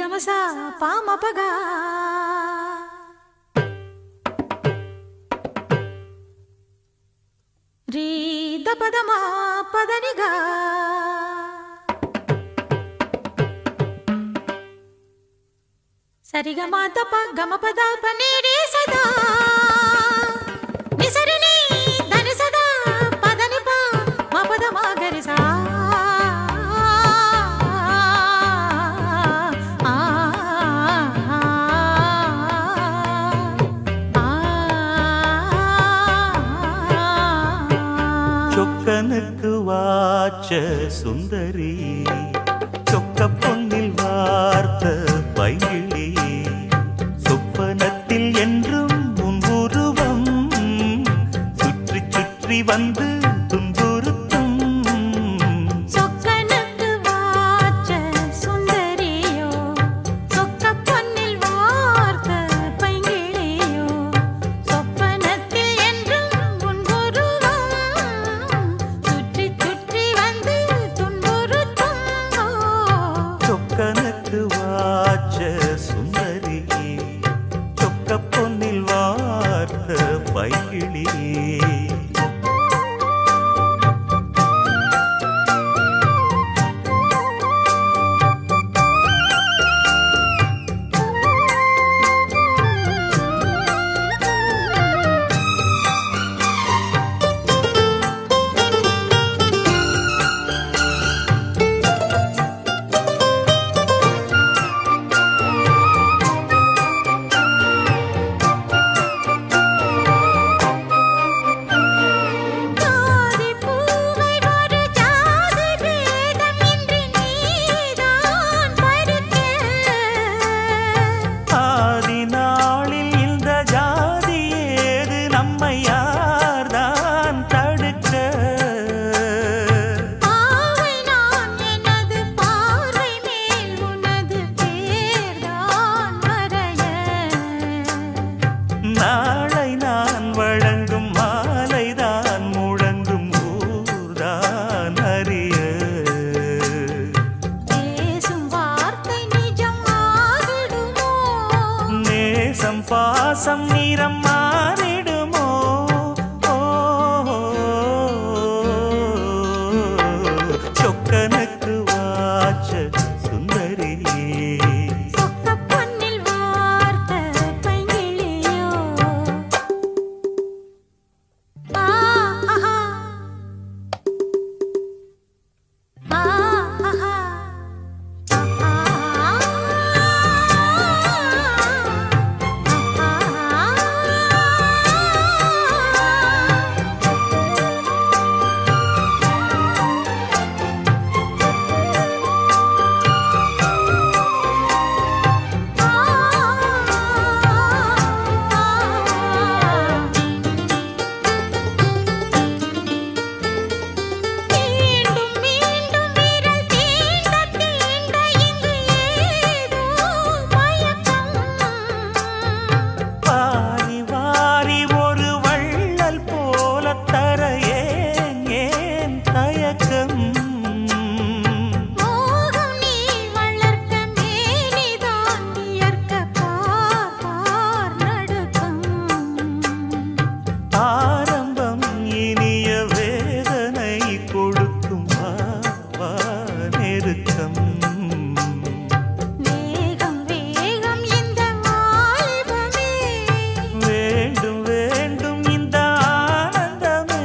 நிதமசா பாமபகா ரீ தபதமா பதனிகா சரிகமா தப கம பத பனீரே சதா நிசரினி தனி சதா பதனி பா மபத மகரி சா சொக்கனுக்கு வாச்ச சுந்தரி சொக்க பொன்னில் வார்த்த பைங்கிளி சொப்பனத்தில் என்றும் உன் உருவம் சுற்றி சுற்றி வந்து துன்புறுத்தும் சொக்கனுக்கு வாச்ச சுந்தரியோ சொக்க பொன்னில் வார்த்த பைங்கிளியோ சொப்பனத்தில் என்றும் உன் உருவம் சுற்றி சுற்றி வந்து துன்புறுத்தும் சொக்கனுக்கு வாச்ச சுந்தரி சொக்க பொன்னில் வார்த்த பைங்கிளி ஜாதி பூவை ஒரு ஜாதி பேதம் இன்றி நீதான் பறிக்க ஆதி நாளில் இந்த ஜாதி ஏது நம்மை யார்தான் தடுக்க பாவை நான் எனது பார்வை மேல் உனது பேர்தான் வரைய நாளை நான் வழங்கும் மாலைதான் முழங்கும் ஊர்தான் அறிய பேசும் வார்த்தை நிஜம் ஆகிடுமோ நேசம் பாசம் நிறம் மாறிடுமோ ஓ, சொக்கனுக்கு வாச்ச சுந்தரி சொக்க பொன்னில் வார்த்த பைங்கிளியோ ஆஹா ஆஹா மீண்டும் மீண்டும் விரல் தீண்ட தீண்ட இங்கு ஏதோ மயக்கம் வாரி வாரி ஒரு வள்ளல் போல தர ஏன் தயக்கம் மோகம் நீ வளர்க்க மேனிதான் இயற்க பார் பார் நடுக்கம் ஆரம்பம் இனிய வேதனை கொடுக்கும் வா நெருக்கம் வேகம் வேகம் இந்த வாலிபமே வேண்டும் வேண்டும் இந்த ஆனந்தமே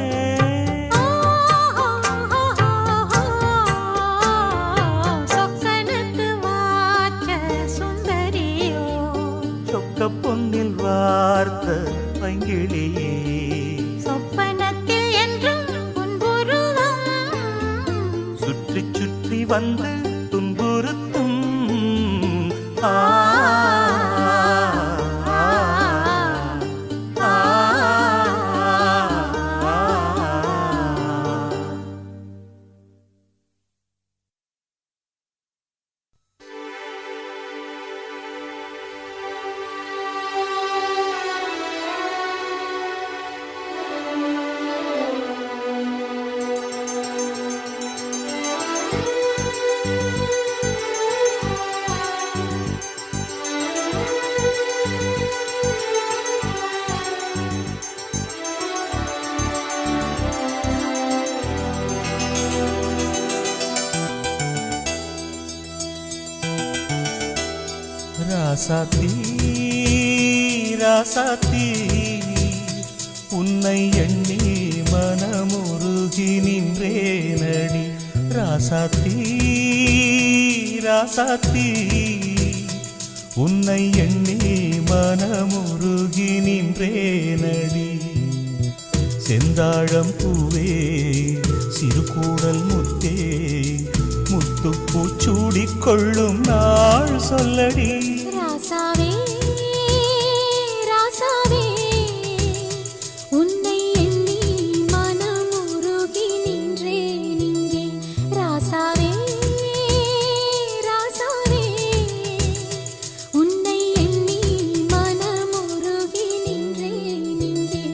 சொக்கனுக்கு வாச்ச சுந்தரியோ சொக்க பொன்னில் வார்த்த பைங்கிளியே சொப்பனத்தில் என்றும் உன்புருவம் சுற்றி சுற்றி வந்து துன்புறுத்தும் ஆ, ஆ, ஆ, ஆ ராசாத்தி ராசாத்தி உன்னை எண்ணி மனமுருகி நின்றேனடி ராசாத்தி ராசாத்தி உன்னை எண்ணி மனமுருகி நின்றேனடி செந்தாழம் பூவே சிறுகூடல் முத்தே முத்துப்பூச்சூடிக் கொள்ளும் நாள் சொல்லடி ராசாவே ராசாவே உன்னை எண்ணி மனமுருகி நின்றேன் இங்கே ராசாவே ராசாவே உன்னை எண்ணி மனமுருகி நின்றேன் இங்கே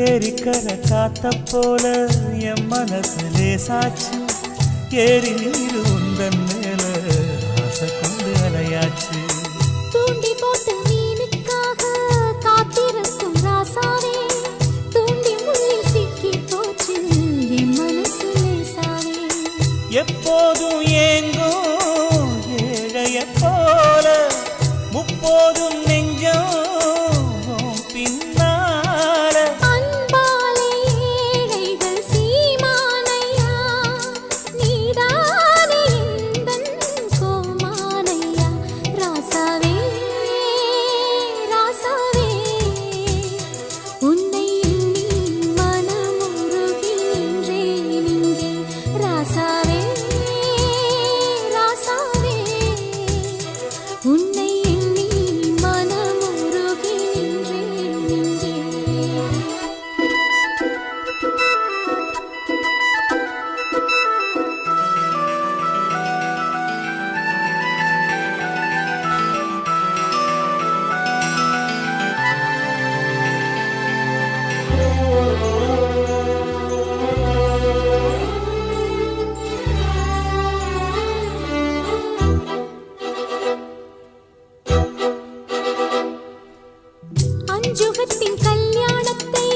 ஏரிக்கரை காத்த போல என் மனசு லேசாச்சு ஏரி நீர் உந்தன் மேல ஆசை கொண்டு அலையாச்சு தூண்டி போட்ட மீனுக்காக காத்திருக்கும் ராசாவே தூண்டி முள்ளில் சிக்கி போச்சு என் மனசு லேசாவே எப்போதும் ஏங்கும் ஏழைய போல முப்போதும் நெஞ்சம் பின்னால அன்பாலே ஏழைகள் சீமானையா நீதானே எந்தன் கோமானையா ராசாவே ராசாவே உன்னை எண்ணி மனமுருகி நின்றேன் இங்கே ராசாவே ராசாவே உன்னை எண்ணி மனமுருகி நின்றேன் இங்கே அஞ்சுகத்தின் கல்யாணத்தை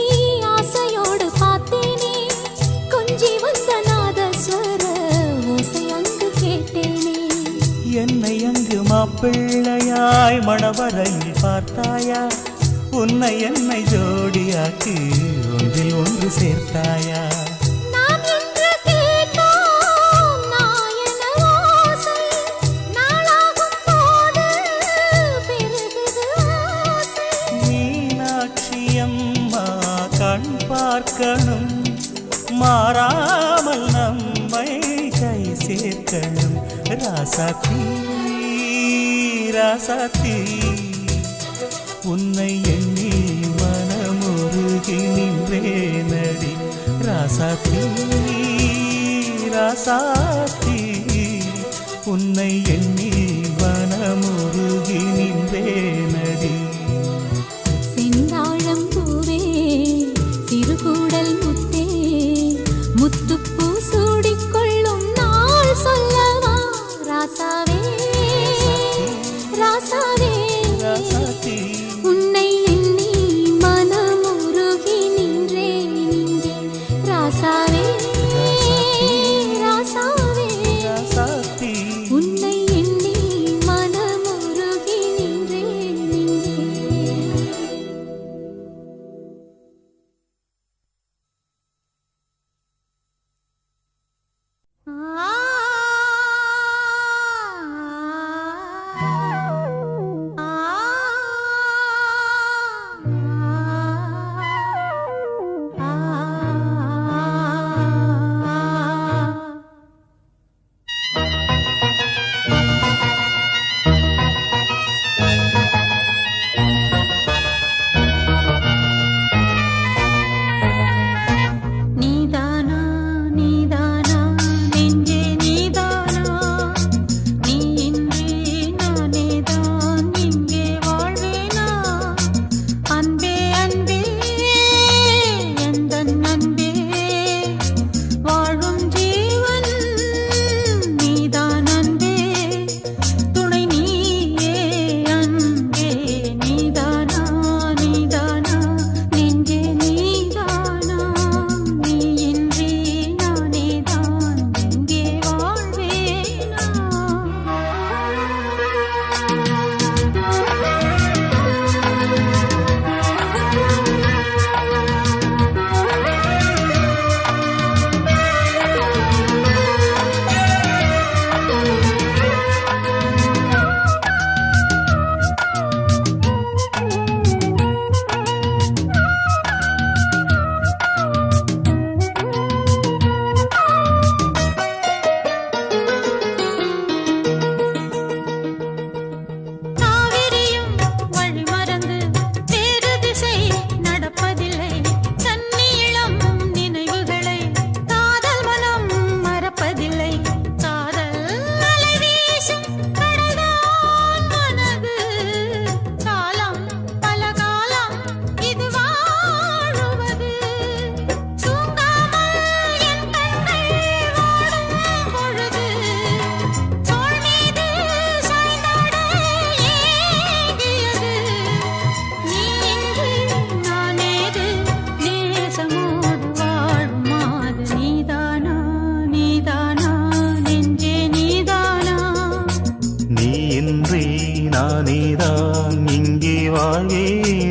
ஆசையோடு பார்த்தேனே கொஞ்சி வந்த நாதஸ்வர ஓசை அங்கு கேட்டேனே என்னை அங்கு மாப்பிள்ளையாய் மணவரையில் பார்த்தாயா உன்னை என்னை ஜோடியாக்கி ஒன்றில் ஒன்று சேர்த்தாயா நாம் என்று கேட்டோம் நாயன ஓசை நாளாகும் போது பெருகுது ஆசை மீனாட்சி அம்மா கண் பார்க்கணும் மாறாமல் நம்மை கை சேர்க்கணும் ராசாத்தி ராசாத்தி உன்னை எண்ணி மனமுருகி நின்றேனடி ராசாத்தி ராசாத்தி உன்னை எண்ணி மனமுருகி நின்றேனடி செந்தாழம் பூவே சிறுகூடல் முத்தே முத்துப்பூ சூடிக்கொள்ளும் நாள் சொல்லவா ராசாவே ராசாவே ராசாத்தி உன்னை எண்ணி மனமுருகி நின்றேன் இங்கே ராசாவே ராசாவே ராசாத்தி உன்னை எண்ணி மனமுருகி நின்றேன்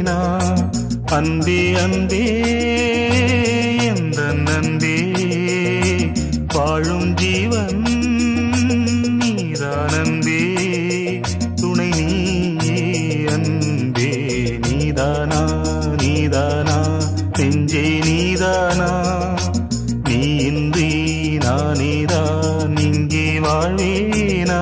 வாழ்வேனா அன்பே அன்பே எந்த நன்பே வாழும் ஜீவன் நீதான் அன்பே துணை நீயே அன்பே நீதானா நீதானா நெஞ்சே நீதானா நீ இன்றி நானேதான் இங்கே வாழ்வேனா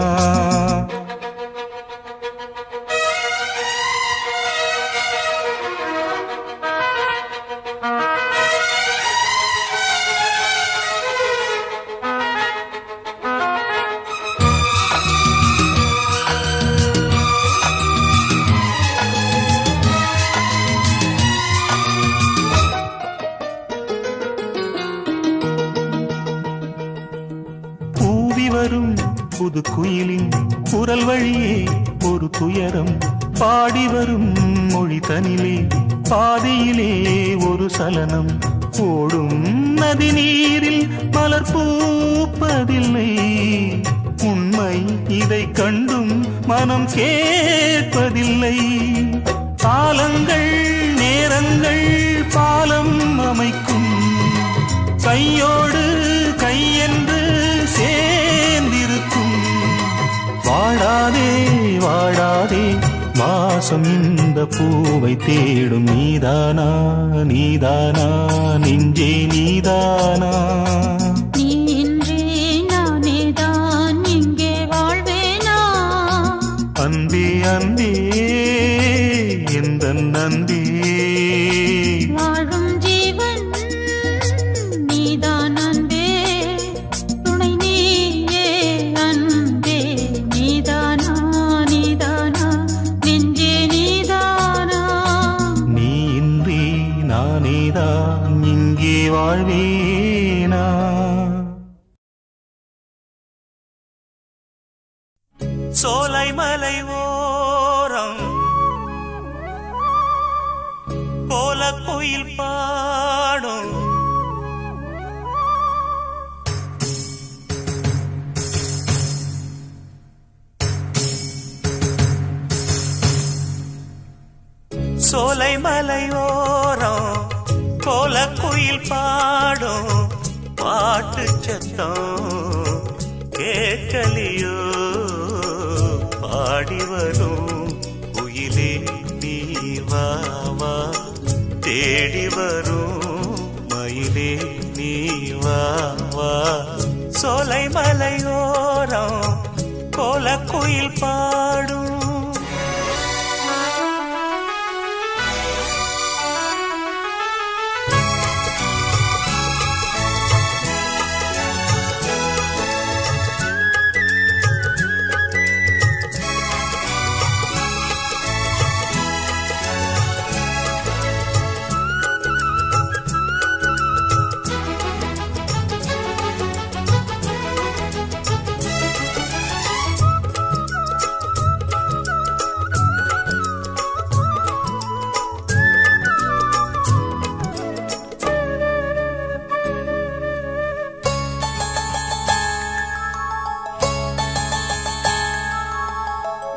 வரும் புது குயிலின் குரல் வழியே ஒரு துயரம் பாடி வரும் மொழி தனிலே பாதையிலே ஒரு சலனம் ஓடும் நதி நீரில் மலர் பூப்பதில்லை உண்மை இதை கண்டும் மனம் கேட்பதில்லை காலங்கள் நேரங்கள் பாலம் அமைக்கும் கையோடு கையென்று சேர்ந்திருக்கும் வாழாதே வாழாதே வாசம் இந்த பூவை தேடும் நீதானா நீதானா நெஞ்சே நீதானா நீ இன்றி நானேதான் இங்கே வாழ்வேனா அன்பே அன்பே எந்த நன்பே வாழும் ஜீவன் நீதான் அன்பே துணை நீயே அன்பே நீதானா நீதானா நெஞ்சே நீதானா நீ இன்றி நானேதான் இங்கே வாழ்வேனா சோலை மலை ஓரம் கோலக்குயில் பாடும் சோலை மலை ஓரம் கோலக்குயில் பாடும் பாட்டு சத்தம் கேட்கலியோ பாடி வரும் குயிலே நீ வா வா தேடி வரும் மயிலே நீ வா வா சோலை மலையோரம் கோலக்குயில் பாடும்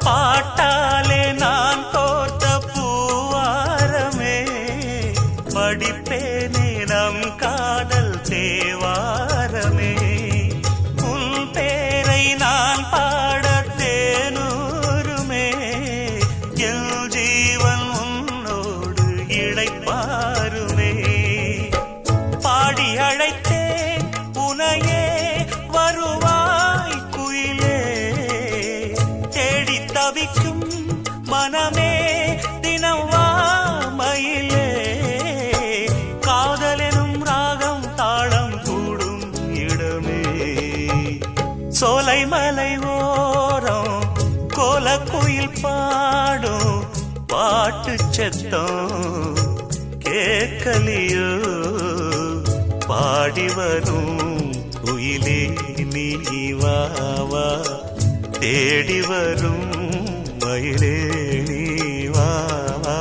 பாட்டாலே நான் தோற்ற பூவாரமே படிப்பேனே நம் காதல் தேவாரமே உன் பேரை நான் பாட தேனூருமே என் ஜீவன் உன்னோடு இழைப்பாருமே பாடி அழைத்தேன் உனையே வருவாய் குயிலே தேடி தவிக்கும் மனமே தினம் வா மயிலே காதலெனும் ராகம் தாளம் கூடும் இடமே சோலை மலை ஓரம் கோலக்குயில் பாடும் பாட்டு சத்தம் கேட்கலியோ பாடி வரும் குயிலே நீ வா வா தேடி வரும் மயிலே நீ வா வா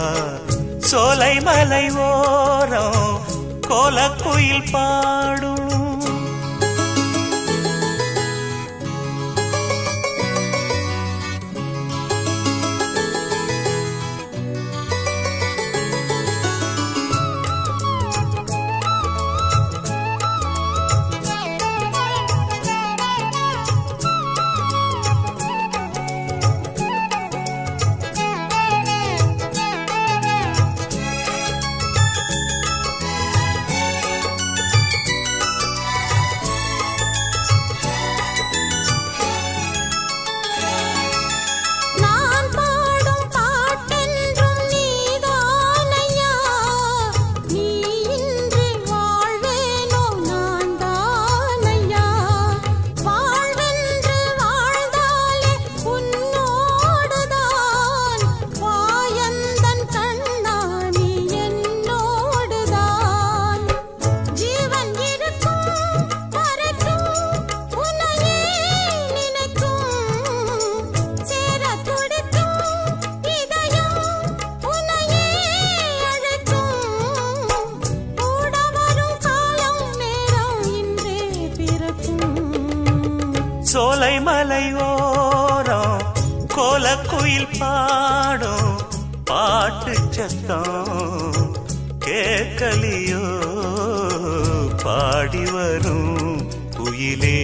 சோலை மலை ஓரம் கோலக்குயில் பாடும் சோலைமலை ஓரம் கோலக்குயில் பாடும் பாட்டு சத்தம் கேட்கலியோ பாடி வரும் குயிலே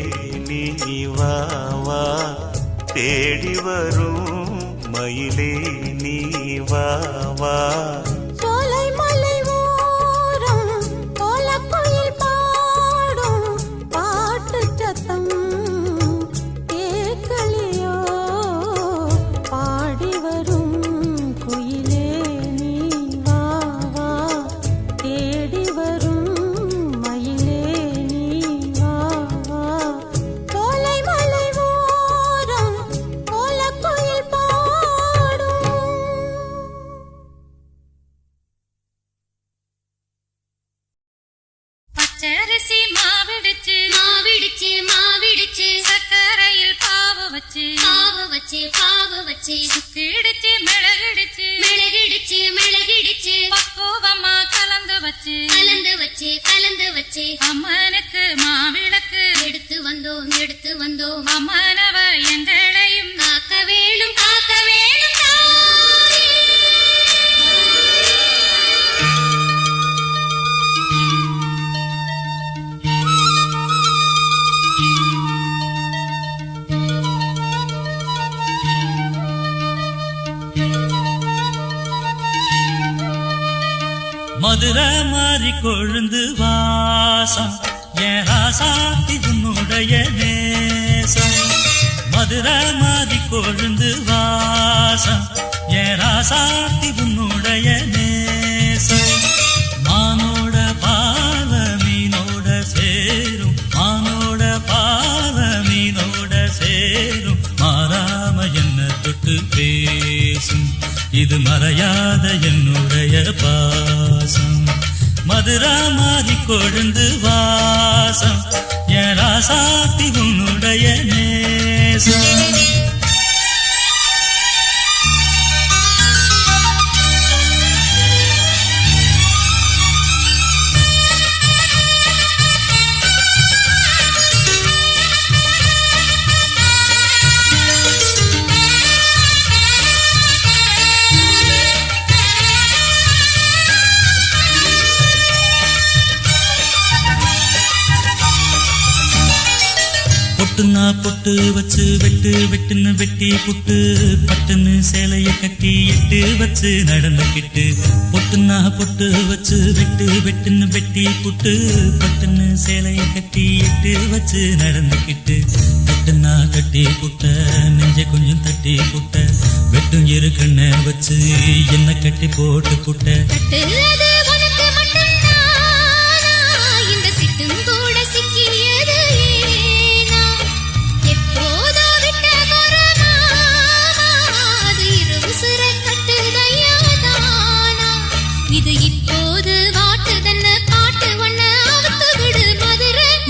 நீ வா வா தேடி வரும் மயிலே நீ வா வா சோலைமலை ஓரம் கோலக்குயில் பாடும் பாட்டு சத்தம் கேட்கலியோ பாடி வரும் குயிலே நீ வா வா தேடி வரும் மயிலே நீ வா வா சோலைமலை ஓரம் கோலக்குயில் பாடும் பச்சரிசி மாவிடுச்சு மாவிடுச்சு மாவிடுச்சு சக்கரையில் பாவு வச்சு பாவு வச்சு சுக்கிடுச்சு மிளகிடுச்சு மிளகிடுச்சு மிளகிடுச்சு பக்குவமா கலந்து வச்சு அம்மனுக்கு மாவிளக்கு எடுத்து வந்தோம் அம்மனவ எங்களையும் காக்க வேணும் மதுரை மாறி கொழுந்து வாசம் என் ராசாத்தி உன்னுடைய நேசம் மதுரை மாறி கொழுந்து வாசம் என் ராசாத்தி உன்னுடைய நேசம் மானோட பாவ மீனோட சேரும் மானோட பாவ மீனோட சேரும் மாறாம என்ன தொட்டு பேசும் இது மறையாத என்னுடைய பாசம் மதுரா மாறி கொழுந்து வாசம் என் ராசாத்தி உன்னுடைய நேசம் பொட்டுனா பொட்டு வச்சு வெட்டுன்னு வெட்டி புட்டு பட்டுன்னு சேலைய கட்டி எட்டு வச்சு நடந்துக்கிட்டு பொட்டுனா பொட்டு வச்சு வெட்டுன்னு வெட்டி புட்டு பட்டுன்னு சேலைய கட்டி எட்டு வச்சு நடந்துக்கிட்டு கட்டுனா கட்டி புட்ட நெஞ்ச கொஞ்சம் தட்டி புட்ட வெட்டும் இரு கண்ண வச்சு என்ன கட்டி போட்டு புட்ட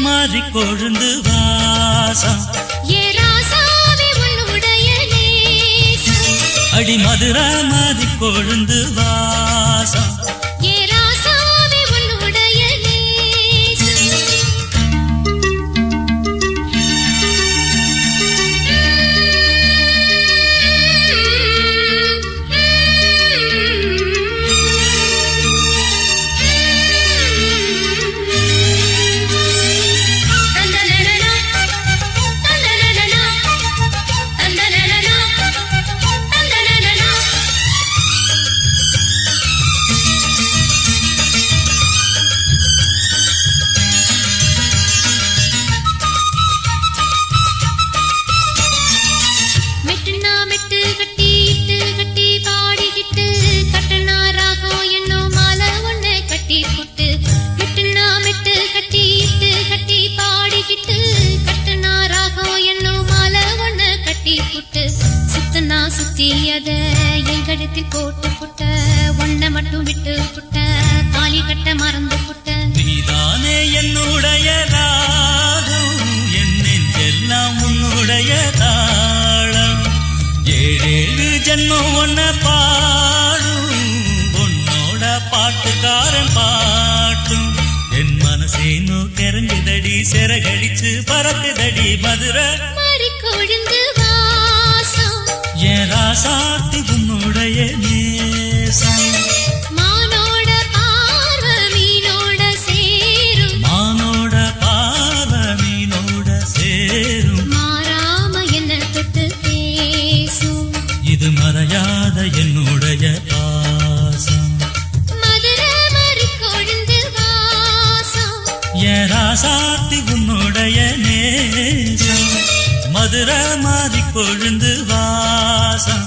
மாறி கொழுந்து வாசம் அடி மதுரா மாறி கொழுந்து வாசம் எங்கடத்தில் போட்டு புட்ட ஒன்ன மட்டும் விட்டு புட்ட தாலி கட்ட மறந்து புட்ட நீதானே என்னுடைய ராகம் என் நெஞ்செல்லாம் உன்னுடைய தாளம் ஏழேழு ஜன்மம் ஒன்ன பாடும் உன்னோட பாட்டுக்காரன் பாட்டும் என் மனசேனோ கிறங்குதடி சிறகடிச்சு பறக்குதடி மதுரை ராசாத்தி உன்னுடைய நேசம் மானோட பார்வை மீனோட சேரும் மானோட பார்வை மீனோட சேரும் மாறாம என்ன தொட்டு பேசும் இது மறையாத என்னுடைய பாசம் மதுரை மறி கொழுந்து வாசம் என் ராசாத்தி உன்னுடைய நேசம் மதுரை மாறி கொழுந்து வாசம்